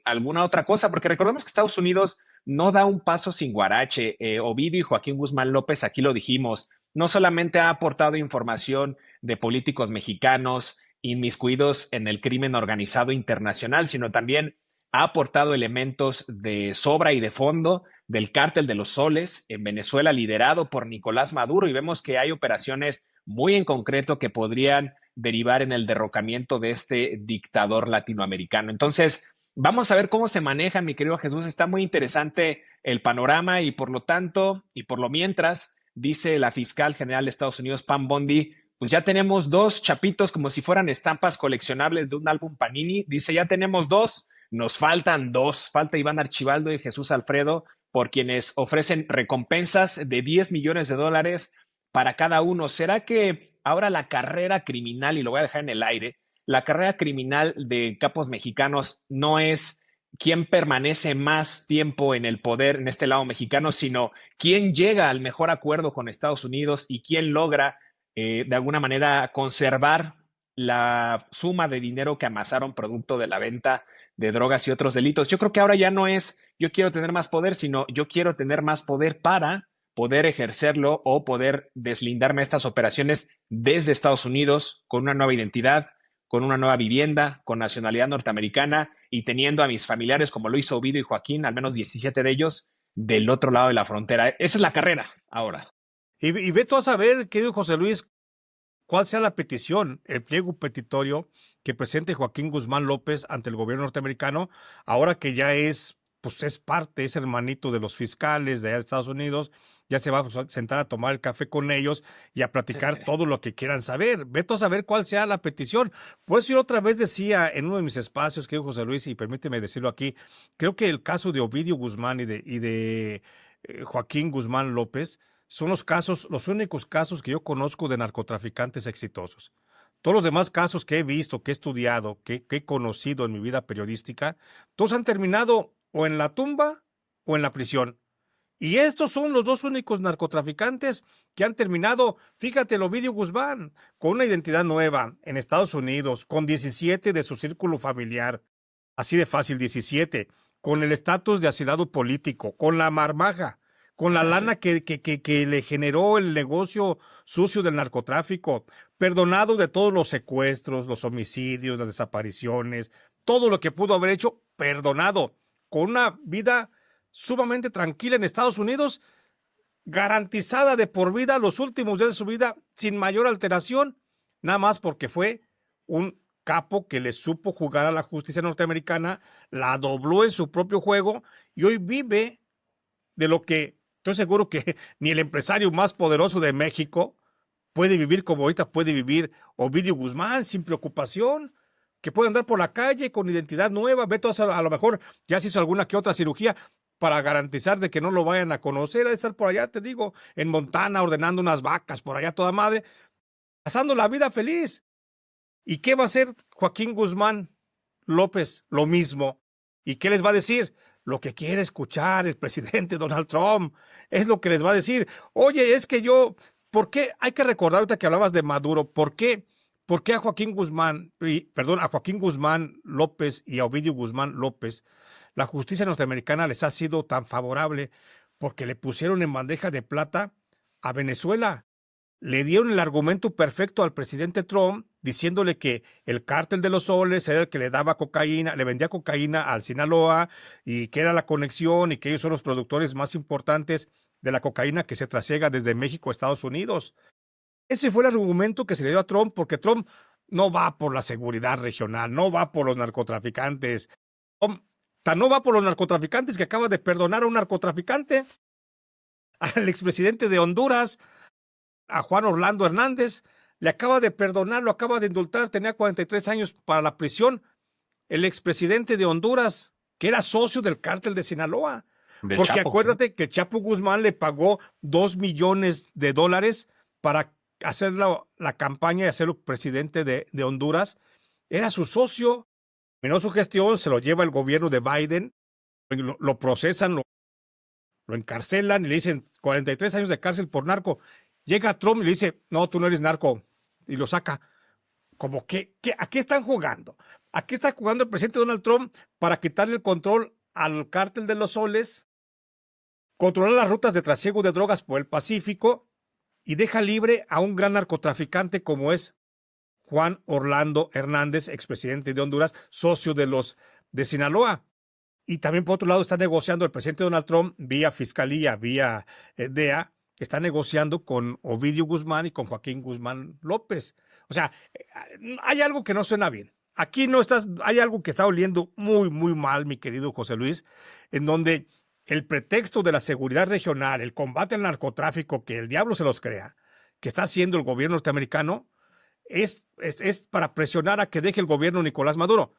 alguna otra cosa, porque recordemos que Estados Unidos no da un paso sin guarache. Ovidio y Joaquín Guzmán López, aquí lo dijimos, no solamente ha aportado información de políticos mexicanos inmiscuidos en el crimen organizado internacional, sino también ha aportado elementos de sobra y de fondo del cártel de los soles en Venezuela, liderado por Nicolás Maduro, y vemos que hay operaciones muy en concreto que podrían derivar en el derrocamiento de este dictador latinoamericano. Entonces, vamos a ver cómo se maneja, mi querido Jesús. Está muy interesante el panorama y por lo tanto, y por lo mientras, dice la fiscal general de Estados Unidos, Pam Bondi, pues ya tenemos dos chapitos como si fueran estampas coleccionables de un álbum Panini. Dice, ya tenemos dos, nos faltan dos. Falta Iván Archibaldo y Jesús Alfredo, por quienes ofrecen recompensas de 10 millones de dólares para cada uno. ¿Será que ahora la carrera criminal, y lo voy a dejar en el aire, la carrera criminal de capos mexicanos no es quién permanece más tiempo en el poder en este lado mexicano, sino quién llega al mejor acuerdo con Estados Unidos y quién logra de alguna manera conservar la suma de dinero que amasaron producto de la venta de drogas y otros delitos? Yo creo que ahora ya no es yo quiero tener más poder, sino yo quiero tener más poder para poder ejercerlo o poder deslindarme de estas operaciones desde Estados Unidos con una nueva identidad, con una nueva vivienda, con nacionalidad norteamericana y teniendo a mis familiares, como lo hizo Ovidio y Joaquín, al menos 17 de ellos, del otro lado de la frontera. Esa es la carrera ahora. Y ve tú a saber, querido José Luis, cuál sea la petición, el pliego petitorio que presente Joaquín Guzmán López ante el gobierno norteamericano, ahora que ya pues es parte, es hermanito de los fiscales de allá de Estados Unidos, ya se va a sentar a tomar el café con ellos y a platicar todo lo que quieran saber. Vete a saber cuál sea la petición. Por eso yo otra vez decía en uno de mis espacios, que José Luis, y permíteme decirlo aquí, creo que el caso de Ovidio Guzmán y de Joaquín Guzmán López son los únicos casos que yo conozco de narcotraficantes exitosos. Todos los demás casos que he visto, que he estudiado, que he conocido en mi vida periodística, todos han terminado o en la tumba o en la prisión. Y estos son los dos únicos narcotraficantes que han terminado, fíjate, el Ovidio Guzmán, con una identidad nueva en Estados Unidos, con 17 de su círculo familiar, así de fácil, 17, con el estatus de asilado político, con la marmaja, con la lana que le generó el negocio sucio del narcotráfico, perdonado de todos los secuestros, los homicidios, las desapariciones, todo lo que pudo haber hecho, perdonado, con una vida sumamente tranquila en Estados Unidos, garantizada de por vida los últimos días de su vida, sin mayor alteración, nada más porque fue un capo que le supo jugar a la justicia norteamericana, la dobló en su propio juego y hoy vive de lo que estoy seguro que ni el empresario más poderoso de México puede vivir como ahorita puede vivir Ovidio Guzmán, sin preocupación, que puede andar por la calle con identidad nueva. Beto a lo mejor ya se hizo alguna que otra cirugía para garantizar de que no lo vayan a conocer, a estar por allá, te digo, en Montana ordenando unas vacas por allá toda madre, pasando la vida feliz. ¿Y qué va a hacer Joaquín Guzmán López? Lo mismo. ¿Y qué les va a decir? Lo que quiere escuchar el presidente Donald Trump. Es lo que les va a decir. Oye, es que ¿por qué? Hay que recordar ahorita que hablabas de Maduro, ¿por qué? ¿Por qué a Joaquín Guzmán López y a Ovidio Guzmán López la justicia norteamericana les ha sido tan favorable? Porque le pusieron en bandeja de plata a Venezuela. Le dieron el argumento perfecto al presidente Trump, diciéndole que el cártel de los soles era el que le daba cocaína, le vendía cocaína al Sinaloa y que era la conexión y que ellos son los productores más importantes de la cocaína que se trasiega desde México a Estados Unidos. Ese fue el argumento que se le dio a Trump, porque Trump no va por la seguridad regional, no va por los narcotraficantes. Tan no va por los narcotraficantes que acaba de perdonar a un narcotraficante, al expresidente de Honduras, a Juan Orlando Hernández, le acaba de perdonar, lo acaba de indultar, tenía 43 años para la prisión, el expresidente de Honduras, que era socio del cártel de Sinaloa. Porque Chapo, acuérdate que Chapo Guzmán le pagó $2 millones para hacer la campaña y hacerlo presidente de Honduras. Era su socio, terminó su gestión, se lo lleva el gobierno de Biden, lo procesan, lo encarcelan y le dicen 43 años de cárcel por narco. Llega Trump y le dice, no, tú no eres narco, y lo saca. Como que, ¿a qué están jugando? ¿A qué está jugando el presidente Donald Trump para quitarle el control al cártel de los soles, controlar las rutas de trasiego de drogas por el Pacífico y deja libre a un gran narcotraficante como es Juan Orlando Hernández, expresidente de Honduras, socio de Sinaloa? Y también, por otro lado, está negociando el presidente Donald Trump vía Fiscalía, vía DEA, está negociando con Ovidio Guzmán y con Joaquín Guzmán López. O sea, hay algo que no suena bien. Aquí no estás, hay algo que está oliendo muy, muy mal, mi querido José Luis, en donde el pretexto de la seguridad regional, el combate al narcotráfico, que el diablo se los crea, que está haciendo el gobierno norteamericano, es para presionar a que deje el gobierno Nicolás Maduro.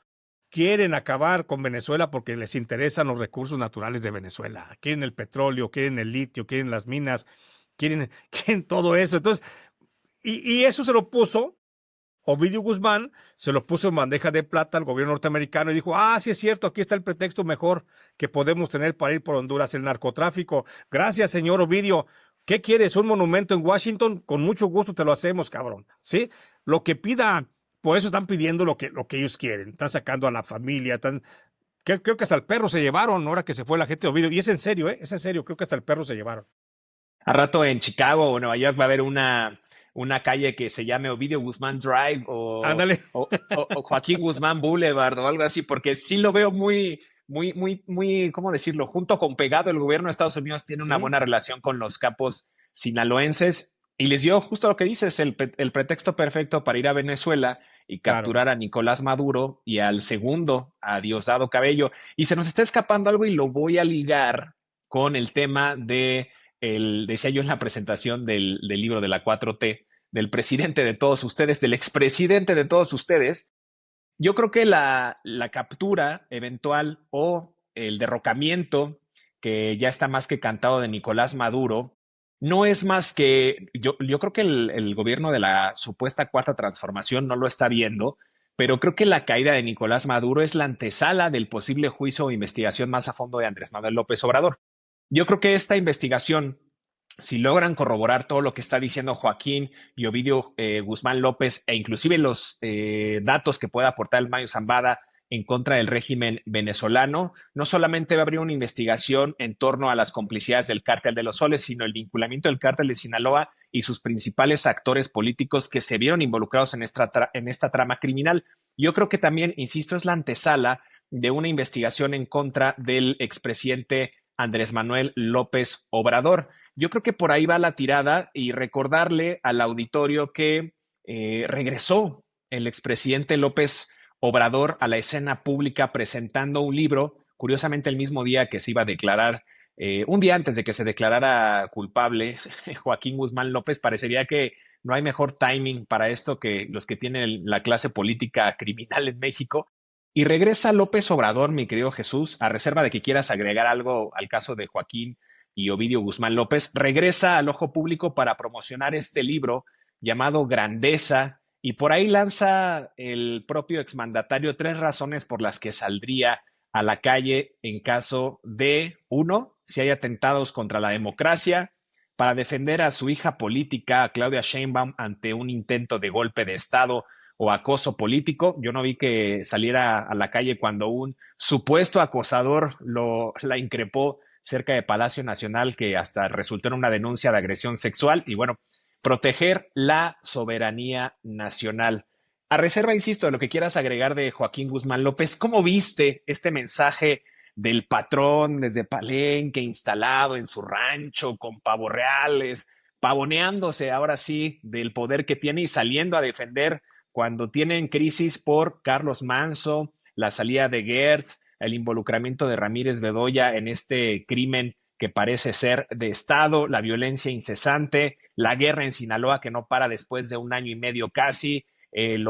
Quieren acabar con Venezuela porque les interesan los recursos naturales de Venezuela. Quieren el petróleo, quieren el litio, quieren las minas, quieren todo eso. Entonces, y eso se lo puso Ovidio Guzmán, se lo puso en bandeja de plata al gobierno norteamericano y dijo, sí es cierto, aquí está el pretexto mejor que podemos tener para ir por Honduras, el narcotráfico. Gracias, señor Ovidio. ¿Qué quieres? ¿Un monumento en Washington? Con mucho gusto te lo hacemos, cabrón. ¿Sí? Lo que pida, por eso están pidiendo lo que ellos quieren. Están sacando a la familia, creo que hasta el perro se llevaron ahora que se fue la gente de Ovidio. Y es en serio, es en serio, creo que hasta el perro se llevaron. A rato en Chicago o Nueva York va a haber una calle que se llame Ovidio Guzmán Drive Ándale. o Joaquín Guzmán Boulevard o algo así, porque sí lo veo muy, ¿cómo decirlo? Junto con pegado, el gobierno de Estados Unidos tiene una Sí, buena relación con los capos sinaloenses y les dio justo lo que dices, el pretexto perfecto para ir a Venezuela y claro. capturar a Nicolás Maduro y al segundo, a Diosdado Cabello. Y se nos está escapando algo y lo voy a ligar con el tema decía yo en la presentación del libro de la 4T, del presidente de todos ustedes, del expresidente de todos ustedes. Yo creo que la captura eventual o el derrocamiento, que ya está más que cantado, de Nicolás Maduro, no es más que, yo creo que el gobierno de la supuesta cuarta transformación no lo está viendo, pero creo que la caída de Nicolás Maduro es la antesala del posible juicio o investigación más a fondo de Andrés Manuel López Obrador. Yo creo que esta investigación, si logran corroborar todo lo que está diciendo Joaquín y Ovidio Guzmán López e inclusive los datos que pueda aportar el Mayo Zambada en contra del régimen venezolano, no solamente va a abrir una investigación en torno a las complicidades del cártel de los soles, sino el vinculamiento del cártel de Sinaloa y sus principales actores políticos que se vieron involucrados en esta trama criminal. Yo creo que también, insisto, es la antesala de una investigación en contra del expresidente Andrés Manuel López Obrador. Yo creo que por ahí va la tirada y recordarle al auditorio que regresó el expresidente López Obrador a la escena pública presentando un libro, curiosamente el mismo día que se iba a declarar, un día antes de que se declarara culpable Joaquín Guzmán López. Parecería que no hay mejor timing para esto que los que tienen la clase política criminal en México. Y regresa López Obrador, mi querido Jesús, a reserva de que quieras agregar algo al caso de Joaquín y Ovidio Guzmán López, regresa al ojo público para promocionar este libro llamado Grandeza, y por ahí lanza el propio exmandatario 3 razones por las que saldría a la calle en caso de, uno, si hay atentados contra la democracia, para defender a su hija política, a Claudia Sheinbaum, ante un intento de golpe de Estado o acoso político. Yo no vi que saliera a la calle cuando un supuesto acosador la increpó cerca de Palacio Nacional, que hasta resultó en una denuncia de agresión sexual. Y bueno, proteger la soberanía nacional. A reserva, insisto, de lo que quieras agregar de Joaquín Guzmán López, ¿cómo viste este mensaje del patrón desde Palenque, instalado en su rancho con pavos reales, pavoneándose ahora sí del poder que tiene y saliendo a defender cuando tienen crisis por Carlos Manso, la salida de Gertz, el involucramiento de Ramírez Bedoya en este crimen que parece ser de Estado, la violencia incesante, la guerra en Sinaloa que no para después de un año y medio casi, el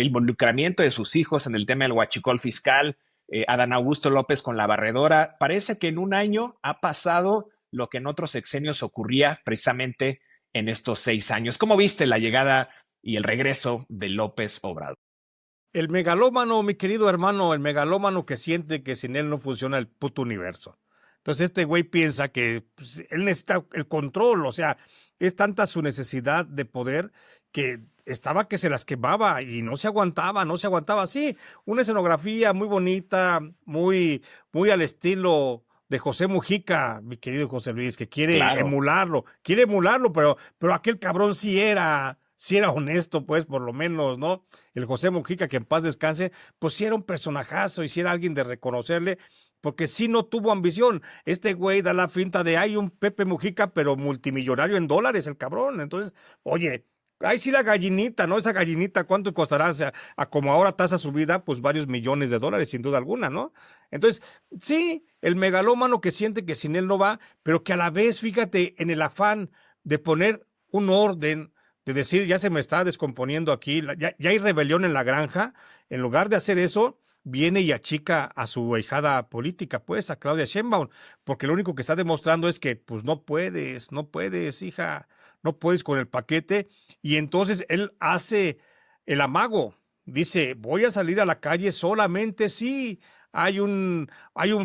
involucramiento de sus hijos en el tema del huachicol fiscal, Adán Augusto López con la barredora. Parece que en un año ha pasado lo que en otros sexenios ocurría precisamente en estos 6 años. ¿Cómo viste la llegada y el regreso de López Obrador? El megalómano, mi querido hermano, el megalómano que siente que sin él no funciona el puto universo. Entonces este güey piensa que pues, él necesita el control, o sea, es tanta su necesidad de poder que estaba que se las quemaba y no se aguantaba, no se aguantaba. Sí, una escenografía muy bonita, muy al estilo de José Mujica, mi querido José Luis, que Claro. quiere emularlo, pero aquel cabrón sí era honesto, pues, por lo menos, ¿no? El José Mujica, que en paz descanse, pues sí era un personajazo y sí era alguien de reconocerle, porque sí no tuvo ambición. Este güey da la finta de, hay un Pepe Mujica, pero multimillonario en dólares, el cabrón. Entonces, oye, ahí sí la gallinita, ¿no? Esa gallinita, ¿cuánto costará? O sea, a como ahora tasa su vida, pues varios millones de dólares, sin duda alguna, ¿no? Entonces, sí, el megalómano que siente que sin él no va, pero que a la vez, fíjate, en el afán de poner un orden, de decir, ya se me está descomponiendo aquí, ya hay rebelión en la granja, en lugar de hacer eso, viene y achica a su ahijada política, pues, a Claudia Sheinbaum, porque lo único que está demostrando es que, pues, no puedes, hija, no puedes con el paquete, y entonces él hace el amago, dice, voy a salir a la calle solamente si hay un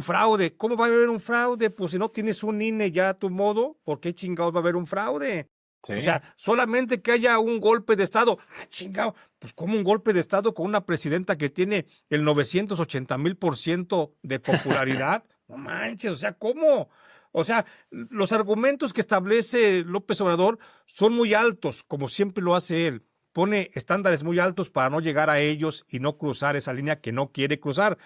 fraude. ¿Cómo va a haber un fraude? Pues si no tienes un INE ya a tu modo, ¿por qué chingados va a haber un fraude? O sea, Sí. solamente que haya un golpe de Estado. Ah, chingado. Pues como un golpe de Estado con una presidenta que tiene el 980,000% de popularidad. No manches, o sea, ¿cómo? O sea, los argumentos que establece López Obrador son muy altos, como siempre lo hace él. Pone estándares muy altos para no llegar a ellos y no cruzar esa línea que no quiere cruzar,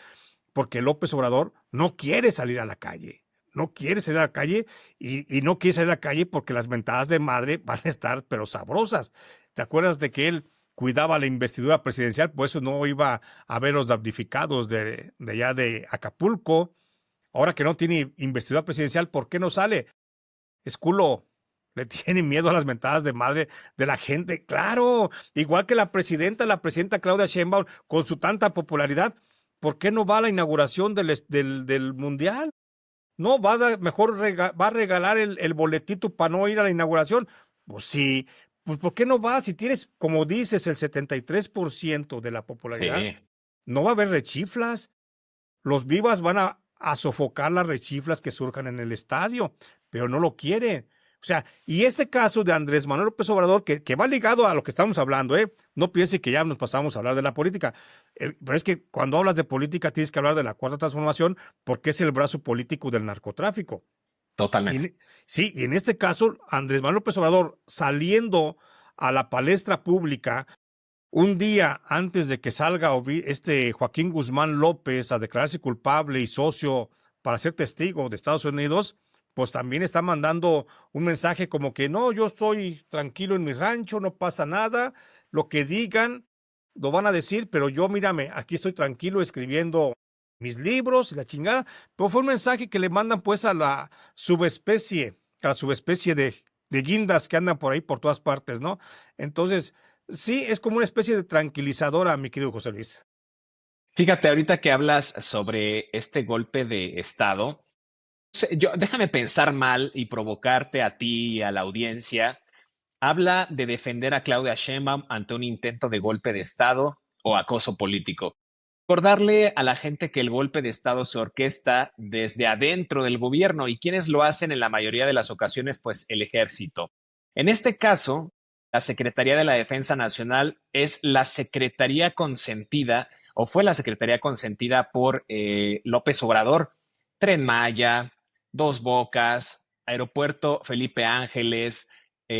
porque López Obrador no quiere salir a la calle. No quiere salir a la calle y no quiere salir a la calle porque las mentadas de madre van a estar, pero sabrosas. ¿Te acuerdas de que él cuidaba la investidura presidencial? Por eso no iba a ver los damnificados de allá de Acapulco. Ahora que no tiene investidura presidencial, ¿por qué no sale? Es culo. Le tiene miedo a las mentadas de madre de la gente. Claro, igual que la presidenta Claudia Sheinbaum, con su tanta popularidad, ¿por qué no va a la inauguración del Mundial? No, mejor va a regalar el boletito para no ir a la inauguración. Pues sí, pues ¿por qué no va? Si tienes, como dices, el 73% de la popularidad, Sí. no va a haber rechiflas. Los vivas van a sofocar las rechiflas que surjan en el estadio, pero no lo quieren. O sea, y este caso de Andrés Manuel López Obrador, que va ligado a lo que estamos hablando, ¿eh? No piense que ya nos pasamos a hablar de la política. Pero es que cuando hablas de política tienes que hablar de la cuarta transformación porque es el brazo político del narcotráfico. Totalmente. Sí, y en este caso, Andrés Manuel López Obrador saliendo a la palestra pública un día antes de que salga este Joaquín Guzmán López a declararse culpable y socio para ser testigo de Estados Unidos, pues también está mandando un mensaje como que no, yo estoy tranquilo en mi rancho, no pasa nada, lo que digan lo van a decir, pero yo mírame, aquí estoy tranquilo escribiendo mis libros y la chingada, pero fue un mensaje que le mandan pues a la subespecie de guindas que andan por ahí por todas partes, ¿no? Entonces, sí, es como una especie de tranquilizadora, mi querido José Luis. Fíjate, ahorita que hablas sobre este golpe de Estado, déjame pensar mal y provocarte a ti y a la audiencia. Habla de defender a Claudia Sheinbaum ante un intento de golpe de Estado o acoso político. Recordarle a la gente que el golpe de Estado se orquesta desde adentro del gobierno y quienes lo hacen en la mayoría de las ocasiones, pues el ejército. En este caso, la Secretaría de la Defensa Nacional es la secretaría consentida o fue la secretaría consentida por López Obrador. Tren Maya, Dos Bocas, Aeropuerto Felipe Ángeles,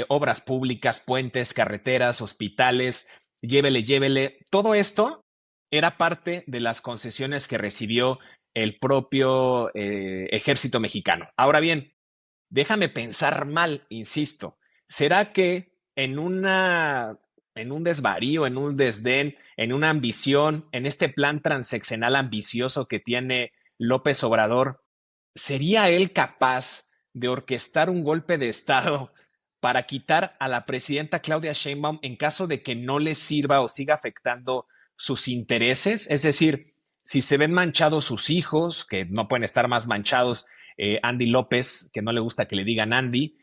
obras públicas, puentes, carreteras, hospitales, llévele, llévele. Todo esto era parte de las concesiones que recibió el propio ejército mexicano. Ahora bien, déjame pensar mal, insisto. ¿Será que en un desvarío, en un desdén, en una ambición, en este plan transeccional ambicioso que tiene López Obrador, sería él capaz de orquestar un golpe de Estado para quitar a la presidenta Claudia Sheinbaum en caso de que no le sirva o siga afectando sus intereses? Es decir, si se ven manchados sus hijos, que no pueden estar más manchados, Andy López, que no le gusta que le digan Andy,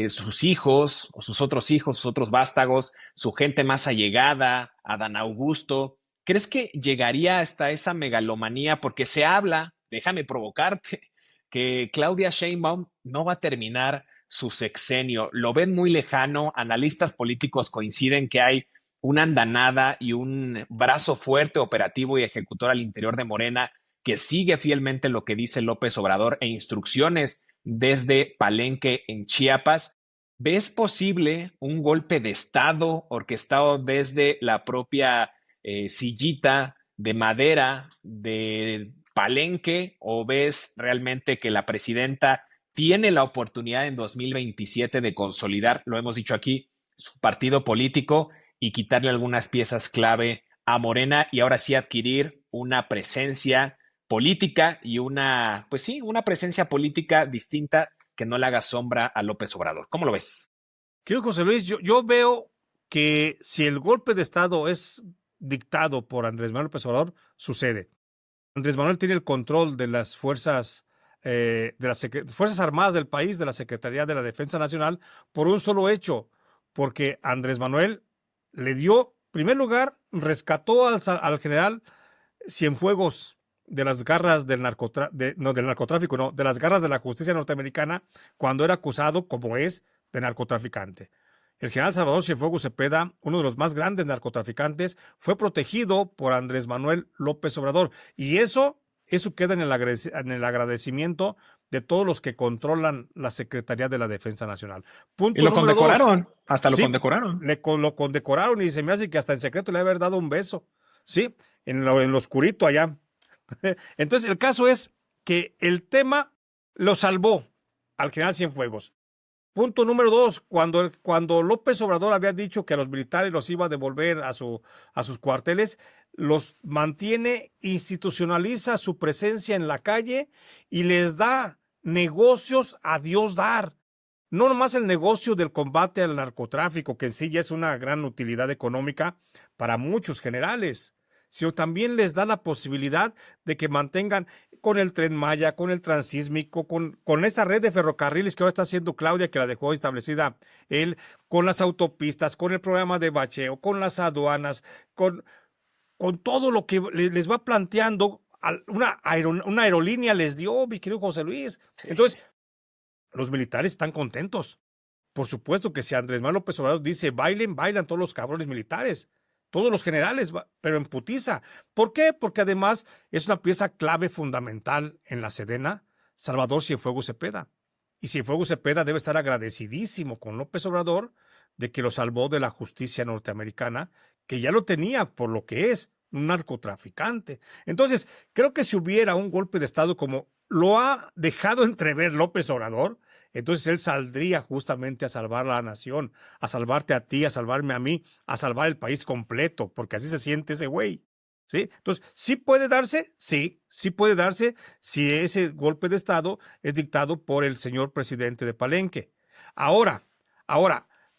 sus hijos, o sus otros hijos, sus otros vástagos, su gente más allegada, Adán Augusto, ¿Crees que llegaría hasta esa megalomanía? Porque se habla, déjame provocarte, que Claudia Sheinbaum no va a terminar su sexenio. Lo ven muy lejano. Analistas políticos coinciden que hay una andanada y un brazo fuerte, operativo y ejecutor al interior de Morena que sigue fielmente lo que dice López Obrador e instrucciones desde Palenque en Chiapas. ¿Ves posible un golpe de Estado orquestado desde la propia sillita de madera de Palenque, o ves realmente que la presidenta tiene la oportunidad en 2027 de consolidar, lo hemos dicho aquí, su partido político y quitarle algunas piezas clave a Morena y ahora sí adquirir una presencia política y una, pues sí, una presencia política distinta que no le haga sombra a López Obrador? ¿Cómo lo ves? Creo, José Luis, yo veo que si el golpe de Estado es dictado por Andrés Manuel López Obrador, sucede. Andrés Manuel tiene el control de las fuerzas, de las fuerzas armadas del país, de la Secretaría de la Defensa Nacional, por un solo hecho, porque Andrés Manuel le dio, en primer lugar, rescató al general Cienfuegos de las garras del narcotráfico, no, de las garras de la justicia norteamericana cuando era acusado, como es, de narcotraficante. El general Salvador Cienfuegos Cepeda, uno de los más grandes narcotraficantes, fue protegido por Andrés Manuel López Obrador. Y eso queda en el agradecimiento de todos los que controlan la Secretaría de la Defensa Nacional. Y Punto lo número dos. condecoraron, hasta lo Sí, condecoraron. lo condecoraron y se me hace que hasta en secreto le haber dado un beso. Sí, en lo oscurito allá. Entonces, el caso es que el tema lo salvó al general Cienfuegos. Punto número dos, cuando López Obrador había dicho que a los militares los iba a devolver a sus cuarteles, los mantiene, institucionaliza su presencia en la calle y les da negocios a Dios dar. No nomás el negocio del combate al narcotráfico, que en sí ya es una gran utilidad económica para muchos generales, sino también les da la posibilidad de que mantengan con el Tren Maya, con el Transísmico, con esa red de ferrocarriles que ahora está haciendo Claudia, que la dejó establecida él, con las autopistas, con el programa de bacheo, con las aduanas, con todo lo que les va planteando. Una aerolínea les dio, mi querido José Luis. Sí. Entonces, los militares están contentos. Por supuesto que si Andrés Manuel López Obrador dice bailen, bailan todos los cabrones militares, todos los generales, pero en putiza. ¿Por qué? Porque además es una pieza clave fundamental en la Sedena, Salvador Cienfuegos Cepeda. Y Cienfuegos Cepeda debe estar agradecidísimo con López Obrador de que lo salvó de la justicia norteamericana, que ya lo tenía por lo que es un narcotraficante. Entonces, creo que si hubiera un golpe de Estado como lo ha dejado entrever López Obrador, entonces él saldría justamente a salvar a la nación, a salvarte a ti, a salvarme a mí, a salvar el país completo, porque así se siente ese güey. ¿Sí? Entonces, ¿sí puede darse? Sí puede darse si ese golpe de Estado es dictado por el señor presidente de Palenque. Ahora,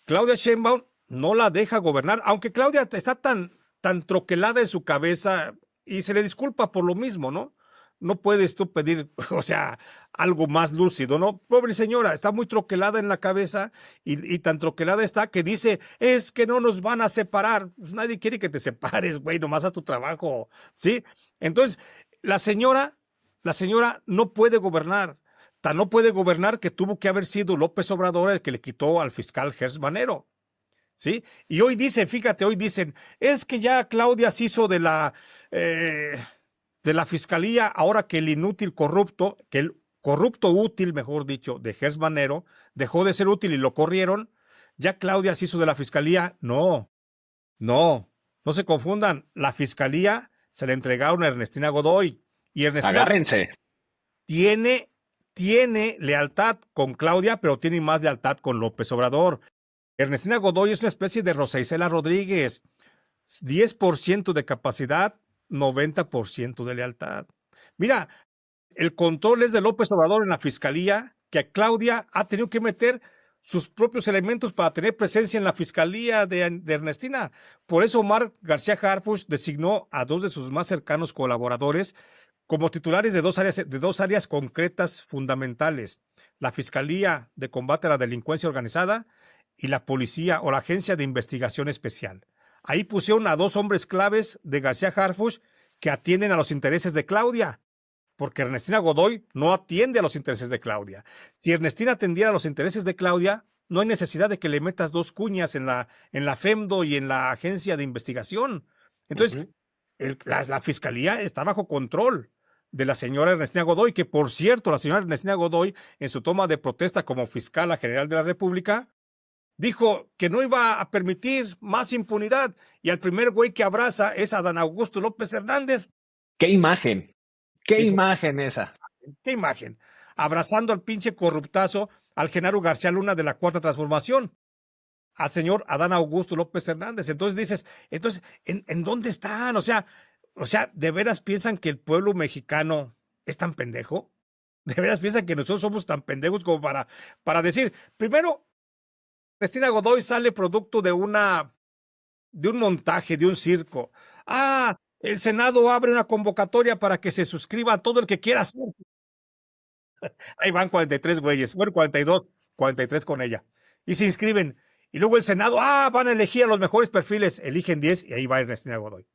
Claudia Sheinbaum no la deja gobernar, aunque Claudia está tan troquelada en su cabeza y se le disculpa por lo mismo, ¿no? No puedes tú pedir, o sea, algo más lúcido, ¿no? Pobre señora, está muy troquelada en la cabeza y tan troquelada está que dice, es que no nos van a separar. Pues nadie quiere que te separes, güey, nomás haz tu trabajo, ¿sí? Entonces, la señora no puede gobernar. Tan no puede gobernar que tuvo que haber sido López Obrador el que le quitó al fiscal Gers Manero. ¿Sí? Y hoy hoy dicen, es que ya Claudia se hizo de la fiscalía, ahora que el inútil corrupto, que el corrupto útil, mejor dicho, de Gers Manero, dejó de ser útil y lo corrieron, ya Claudia se hizo de la fiscalía. No se confundan. La fiscalía se la entregaron a Ernestina Godoy y Ernestina Agárrense. tiene lealtad con Claudia, pero tiene más lealtad con López Obrador. Ernestina Godoy es una especie de Rosa Isela Rodríguez. 10% de capacidad, 90% de lealtad. Mira, el control es de López Obrador en la fiscalía, que a Claudia ha tenido que meter sus propios elementos para tener presencia en la fiscalía de Ernestina. Por eso Omar García Harfuch designó a dos de sus más cercanos colaboradores como titulares de dos áreas concretas fundamentales: la Fiscalía de Combate a la Delincuencia Organizada y la Policía o la Agencia de Investigación Especial. ahí pusieron a 2 hombres claves de García Harfuch que atienden a los intereses de Claudia, porque Ernestina Godoy no atiende a los intereses de Claudia. Si Ernestina atendiera a los intereses de Claudia, no hay necesidad de que le metas 2 cuñas en la FEMDO y en la agencia de investigación. Entonces, Ujú. la fiscalía está bajo control de la señora Ernestina Godoy, que por cierto, la señora Ernestina Godoy, en su toma de protesta como fiscala general de la República, dijo que no iba a permitir más impunidad, y al primer güey que abraza es a Dan Augusto López Hernández. Qué imagen, qué Dijo, imagen esa. ¿qué imagen? Abrazando al pinche corruptazo, al Genaro García Luna de la Cuarta Transformación, al señor Adán Augusto López Hernández. Entonces dices, entonces, ¿en dónde están? O sea, ¿de veras piensan que el pueblo mexicano es tan pendejo? ¿De veras piensan que nosotros somos tan pendejos como para decir, primero, Cristina Godoy sale producto de un montaje, de un circo? Ah, el Senado abre una convocatoria para que se suscriba todo el que quiera hacer. Ahí van 43 güeyes, bueno, 42, 43 con ella. Y se inscriben. Y luego el Senado, van a elegir a los mejores perfiles, eligen 10 y ahí va Ernestina Godoy.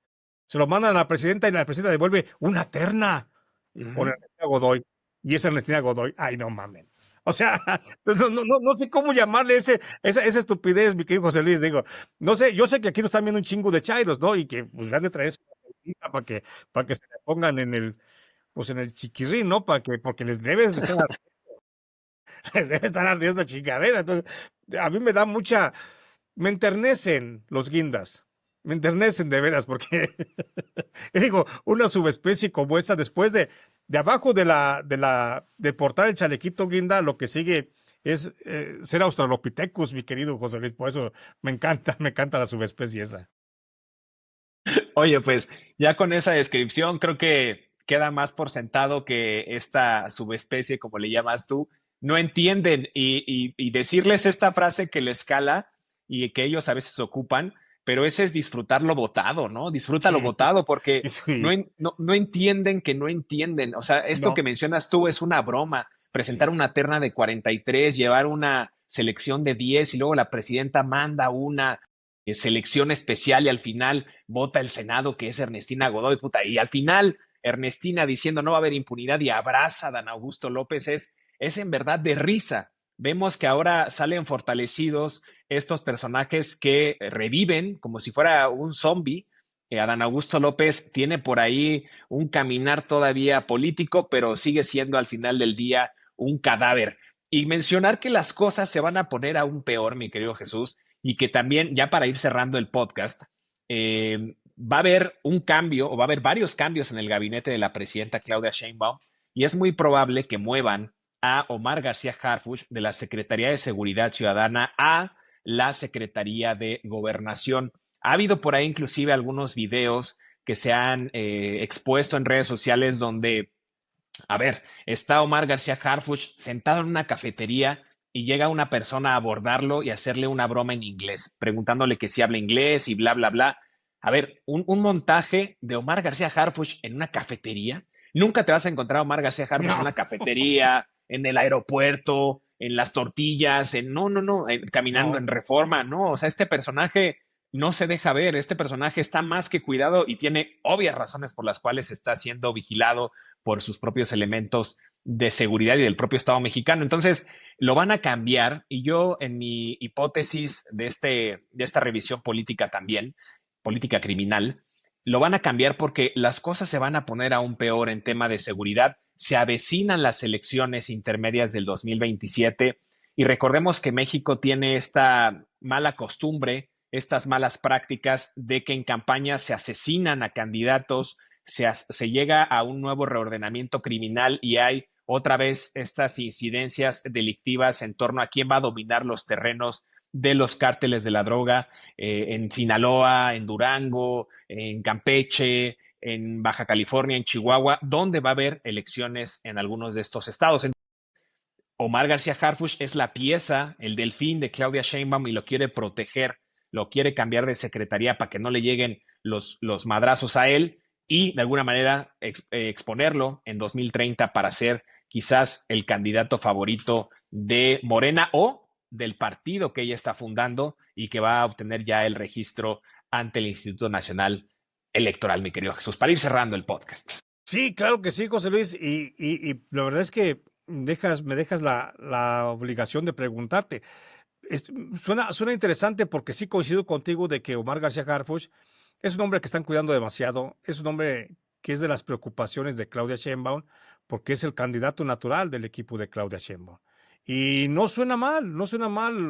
Se lo mandan a la presidenta y la presidenta devuelve una terna con Ujú. Ernestina Godoy. Y es Ernestina Godoy. Ay, no mamen. O sea, no sé cómo llamarle esa estupidez, mi querido José Luis. Digo, no sé, yo sé que aquí nos están viendo un chingo de chairos, ¿no? Y que pues han de traer su para que se le pongan pues en el chiquirrín, ¿no? Porque les debe estar ardiendo esta chingadera. Entonces, a mí me enternecen los guindas. Me enternecen de veras, porque digo, una subespecie como esa, después de abajo de portar el chalequito guinda, lo que sigue es ser Australopithecus, mi querido José Luis. Por eso me encanta la subespecie esa. Oye, pues ya con esa descripción creo que queda más por sentado que esta subespecie, como le llamas tú, no entienden y decirles esta frase que les cala y que ellos a veces ocupan, pero ese es disfrutar lo votado, ¿no? Disfruta lo Sí, votado porque sí, no entienden que no entienden. O sea, esto que no, mencionas tú es una broma. Presentar sí. una terna de 43, llevar una selección de 10 y luego la presidenta manda una selección especial y al final vota el Senado, que es Ernestina Godoy, puta, y al final Ernestina diciendo no va a haber impunidad y abraza a Dan Augusto López es en verdad de risa. Vemos que ahora salen fortalecidos estos personajes que reviven como si fuera un zombie. Adán Augusto López tiene por ahí un caminar todavía político, pero sigue siendo al final del día un cadáver. Y mencionar que las cosas se van a poner aún peor, mi querido Jesús, y que también, ya para ir cerrando el podcast, va a haber un cambio o va a haber varios cambios en el gabinete de la presidenta Claudia Sheinbaum y es muy probable que muevan a Omar García Harfuch de la Secretaría de Seguridad Ciudadana a la Secretaría de Gobernación. Ha habido por ahí inclusive algunos videos que se han expuesto en redes sociales donde a ver, está Omar García Harfuch sentado en una cafetería y llega una persona a abordarlo y hacerle una broma en inglés, preguntándole que si habla inglés y bla, bla, bla. A ver, un montaje de Omar García Harfuch en una cafetería. Nunca te vas a encontrar a Omar García Harfuch en No, una cafetería, en el aeropuerto, en las tortillas, no, caminando no. en Reforma, no. O sea, este personaje no se deja ver, este personaje está más que cuidado y tiene obvias razones por las cuales está siendo vigilado por sus propios elementos de seguridad y del propio Estado mexicano. Entonces, lo van a cambiar y yo en mi hipótesis de esta revisión política también, política criminal, lo van a cambiar porque las cosas se van a poner aún peor en tema de seguridad. Se avecinan las elecciones intermedias del 2027 y recordemos que México tiene esta mala costumbre, estas malas prácticas de que en campañas se asesinan a candidatos, se llega a un nuevo reordenamiento criminal y hay otra vez estas incidencias delictivas en torno a quién va a dominar los terrenos de los cárteles de la droga en Sinaloa, en Durango, en Campeche, en Baja California, en Chihuahua, donde va a haber elecciones en algunos de estos estados. Omar García Harfuch es la pieza, el delfín de Claudia Sheinbaum y lo quiere proteger, lo quiere cambiar de secretaría para que no le lleguen los madrazos a él y de alguna manera exponerlo en 2030 para ser quizás el candidato favorito de Morena o del partido que ella está fundando y que va a obtener ya el registro ante el Instituto Nacional Electoral, mi querido Jesús, para ir cerrando el podcast. Sí, claro que sí, José Luis. Y la verdad es que me dejas la obligación de preguntarte. Suena interesante porque sí coincido contigo de que Omar García Harfuch es un hombre que están cuidando demasiado, es un hombre que es de las preocupaciones de Claudia Sheinbaum porque es el candidato natural del equipo de Claudia Sheinbaum. Y no suena mal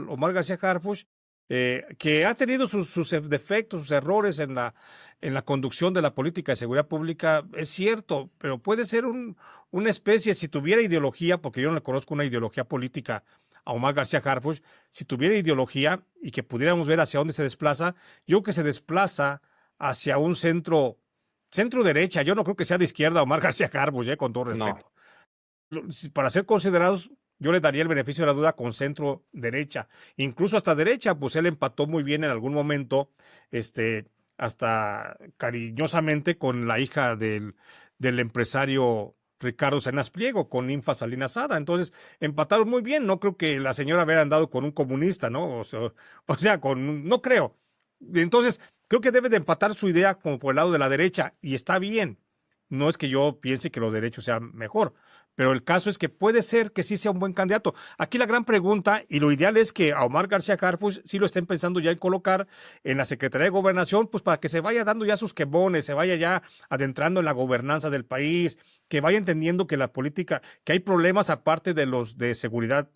Omar García Harfuch, que ha tenido sus defectos, sus errores en la conducción de la política de seguridad pública, es cierto, pero puede ser una especie, si tuviera ideología, porque yo no le conozco una ideología política a Omar García Harfuch, si tuviera ideología y que pudiéramos ver hacia dónde se desplaza, yo creo que se desplaza hacia un centro derecha. Yo no creo que sea de izquierda Omar García Harfuch, con todo No. respeto. Para ser considerados, yo le daría el beneficio de la duda con centro derecha, incluso hasta derecha, pues él empató muy bien en algún momento, hasta cariñosamente con la hija del empresario Ricardo Salinas Pliego, con Ninfa Salinas Sada. Entonces, empataron muy bien. No creo que la señora hubiera andado con un comunista, ¿no? No creo. Entonces, creo que debe de empatar su idea como por el lado de la derecha, y está bien. No es que yo piense que los derechos sean mejor, pero el caso es que puede ser que sí sea un buen candidato. Aquí la gran pregunta, y lo ideal es que a Omar García Harfuch sí lo estén pensando ya en colocar en la Secretaría de Gobernación, pues para que se vaya dando ya sus quebones, se vaya ya adentrando en la gobernanza del país, que vaya entendiendo que la política, que hay problemas aparte de los de seguridad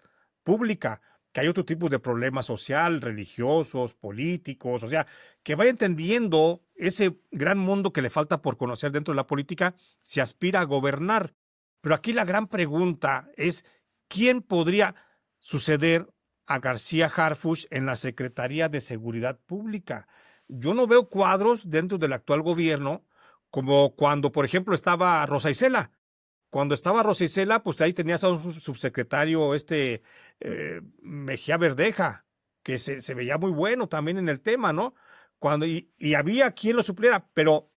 pública, que hay otro tipo de problemas social, religiosos, políticos, o sea, que vaya entendiendo ese gran mundo que le falta por conocer dentro de la política, se aspira a gobernar. Pero aquí la gran pregunta es, ¿quién podría suceder a García Harfuch en la Secretaría de Seguridad Pública? Yo no veo cuadros dentro del actual gobierno como cuando, por ejemplo, estaba Rosa Isela. Cuando estaba Rosa Isela, pues ahí tenías a un subsecretario, Mejía Verdeja, que se veía muy bueno también en el tema, ¿no? Y había quien lo supliera, pero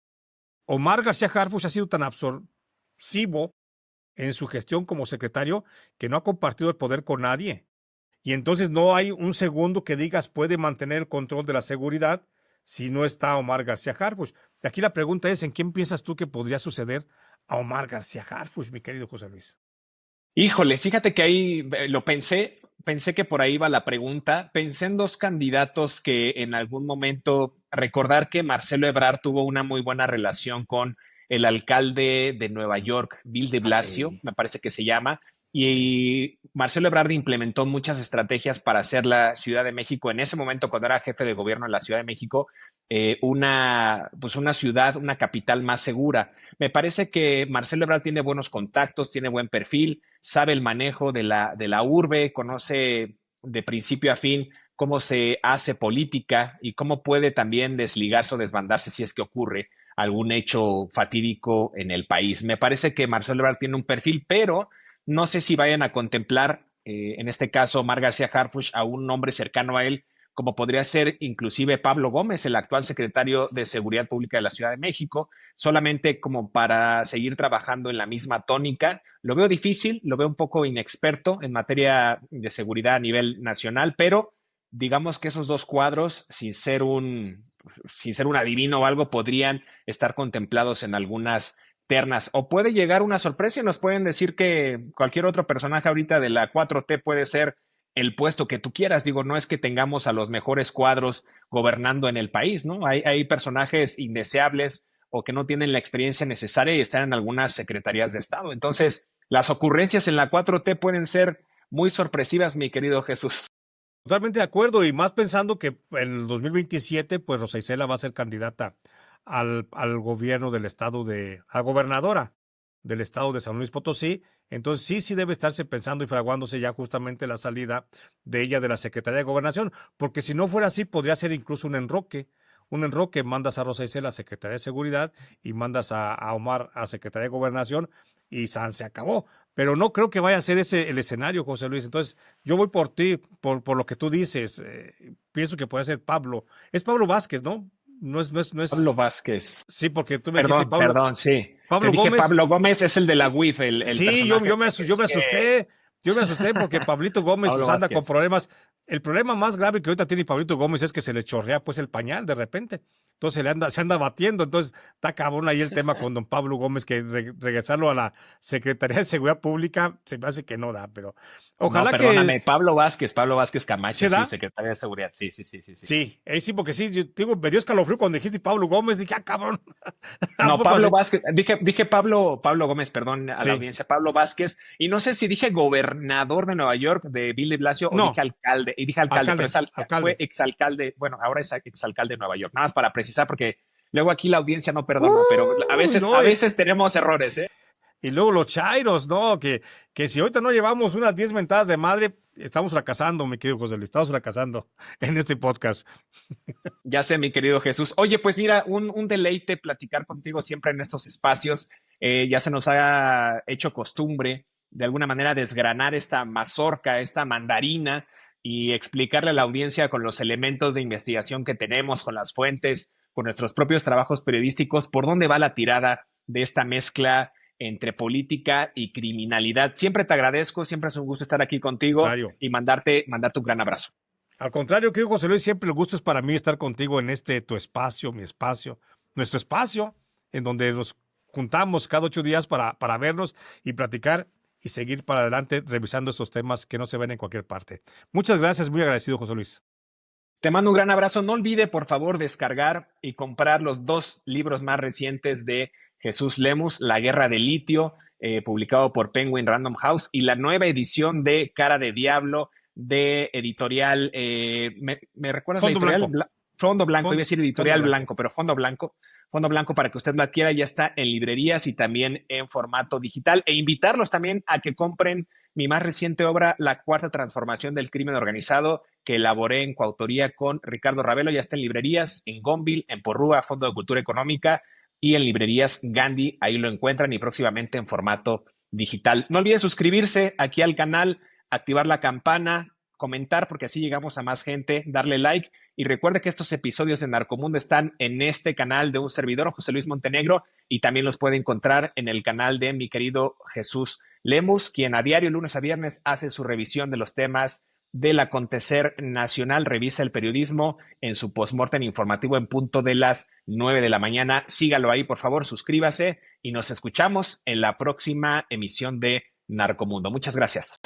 Omar García Harfuch ha sido tan absorbivo en su gestión como secretario que no ha compartido el poder con nadie. Y entonces no hay un segundo que digas puede mantener el control de la seguridad si no está Omar García Harfuch. Aquí la pregunta es, ¿en quién piensas tú que podría suceder a Omar García Harfuch, mi querido José Luis? Híjole, fíjate que ahí lo pensé que por ahí va la pregunta. Pensé en dos candidatos que en algún momento, recordar que Marcelo Ebrard tuvo una muy buena relación con el alcalde de Nueva York, Bill de Ah, Blasio, sí, me parece que se llama, sí. y Marcelo Ebrard implementó muchas estrategias para hacer la Ciudad de México, en ese momento cuando era jefe de gobierno en la Ciudad de México, pues una ciudad, una capital más segura. Me parece que Marcelo Ebrard tiene buenos contactos, tiene buen perfil, sabe el manejo de la urbe, conoce de principio a fin cómo se hace política y cómo puede también desligarse o desbandarse si es que ocurre algún hecho fatídico en el país. Me parece que Marcelo Ebrard tiene un perfil, pero no sé si vayan a contemplar, en este caso, Omar García Harfuch, a un hombre cercano a él, como podría ser inclusive Pablo Gómez, el actual secretario de Seguridad Pública de la Ciudad de México, solamente como para seguir trabajando en la misma tónica. Lo veo difícil, lo veo un poco inexperto en materia de seguridad a nivel nacional, pero digamos que esos dos cuadros, sin ser un adivino o algo, podrían estar contemplados en algunas ternas. O puede llegar una sorpresa y nos pueden decir que cualquier otro personaje ahorita de la 4T puede ser el puesto que tú quieras. Digo, no es que tengamos a los mejores cuadros gobernando en el país, ¿no? Hay personajes indeseables o que no tienen la experiencia necesaria y están en algunas secretarías de Estado. Entonces, las ocurrencias en la 4T pueden ser muy sorpresivas, mi querido Jesús. Totalmente de acuerdo, y más pensando que en el 2027, pues Rosa Isela va a ser candidata al gobierno del estado a gobernadora del estado de San Luis Potosí. Entonces sí debe estarse pensando y fraguándose ya justamente la salida de ella de la Secretaría de Gobernación, porque si no fuera así, podría ser incluso un enroque, mandas a Rosa Isela a Secretaría de Seguridad y mandas a Omar a Secretaría de Gobernación y se acabó. Pero no creo que vaya a ser ese el escenario, José Luis. Entonces, yo voy por ti, por lo que tú dices. Pienso que puede ser Pablo. Es Pablo Vázquez, ¿no? No es. Pablo Vázquez. Sí, porque tú me dijiste Perdón, sí. Te Pablo dije Gómez. Pablo Gómez es el de la UIF, el Sí, yo, personaje yo me, que yo me sigue. asusté. Yo me asusté porque Pablito Gómez Pablo pues anda con Vázquez. problemas. El problema más grave que ahorita tiene Pablito Gómez es que se le chorrea pues el pañal de repente. Entonces se anda batiendo. Entonces está cabrón ahí el tema con don Pablo Gómez, que regresarlo a la Secretaría de Seguridad Pública se me hace que no da, pero No, ojalá que perdóname, Pablo Vázquez Camacho, se sí, da. secretario de Seguridad. Sí, sí, sí, sí, sí. Sí, sí, porque sí, yo digo, me dio escalofrío cuando dijiste Pablo Gómez, dije, ah, cabrón, ¿a No, poco Pablo así? Vázquez, dije Pablo Gómez, perdón a la Sí, audiencia, Pablo Vázquez, y no sé si dije gobernador de Nueva York, de Bill de Blasio, o no, dije alcalde, pero fue alcalde. exalcalde, bueno, ahora es exalcalde de Nueva York, nada más para precisar, porque luego aquí la audiencia no perdona, pero No, a veces tenemos errores, ¿eh? y luego los chairos, no, que si ahorita no llevamos unas 10 mentadas de madre, estamos fracasando, mi querido José Luis, estamos fracasando en este podcast. Ya sé, mi querido Jesús. Oye, pues mira, un deleite platicar contigo siempre en estos espacios. Ya se nos ha hecho costumbre, de alguna manera, desgranar esta mazorca, esta mandarina y explicarle a la audiencia con los elementos de investigación que tenemos, con las fuentes, con nuestros propios trabajos periodísticos, por dónde va la tirada de esta mezcla entre política y criminalidad. Siempre te agradezco, siempre es un gusto estar aquí contigo Contrario. y mandarte un gran abrazo. Al contrario, querido José Luis, siempre el gusto es para mí estar contigo en este tu espacio, mi espacio, nuestro espacio, en donde nos juntamos cada 8 días para vernos y platicar y seguir para adelante revisando estos temas que no se ven en cualquier parte. Muchas gracias, muy agradecido, José Luis. Te mando un gran abrazo. No olvide, por favor, descargar y comprar los 2 libros más recientes de Jesús Lemus, La Guerra del Litio, publicado por Penguin Random House, y la nueva edición de Cara de Diablo de editorial. ¿Me recuerdas la Fondo editorial? blanco, Fondo Blanco, iba a decir fondo editorial blanco. blanco, pero Fondo Blanco. Fondo Blanco para que usted lo adquiera, ya está en librerías y también en formato digital. E invitarlos también a que compren mi más reciente obra, La Cuarta Transformación del Crimen Organizado, que elaboré en coautoría con Ricardo Ravelo. Ya está en librerías, en Gonville, en Porrúa, Fondo de Cultura Económica, y en librerías Gandhi. Ahí lo encuentran, y próximamente en formato digital. No olviden suscribirse aquí al canal, activar la campana, comentar, porque así llegamos a más gente, darle like. Y recuerde que estos episodios de Narcomundo están en este canal de un servidor, José Luis Montenegro, y también los puede encontrar en el canal de mi querido Jesús Lemus, quien a diario, lunes a viernes, hace su revisión de los temas del acontecer nacional, revisa el periodismo en su postmortem informativo en punto de las 9 de la mañana. Sígalo ahí, por favor, suscríbase, y nos escuchamos en la próxima emisión de Narcomundo. Muchas gracias.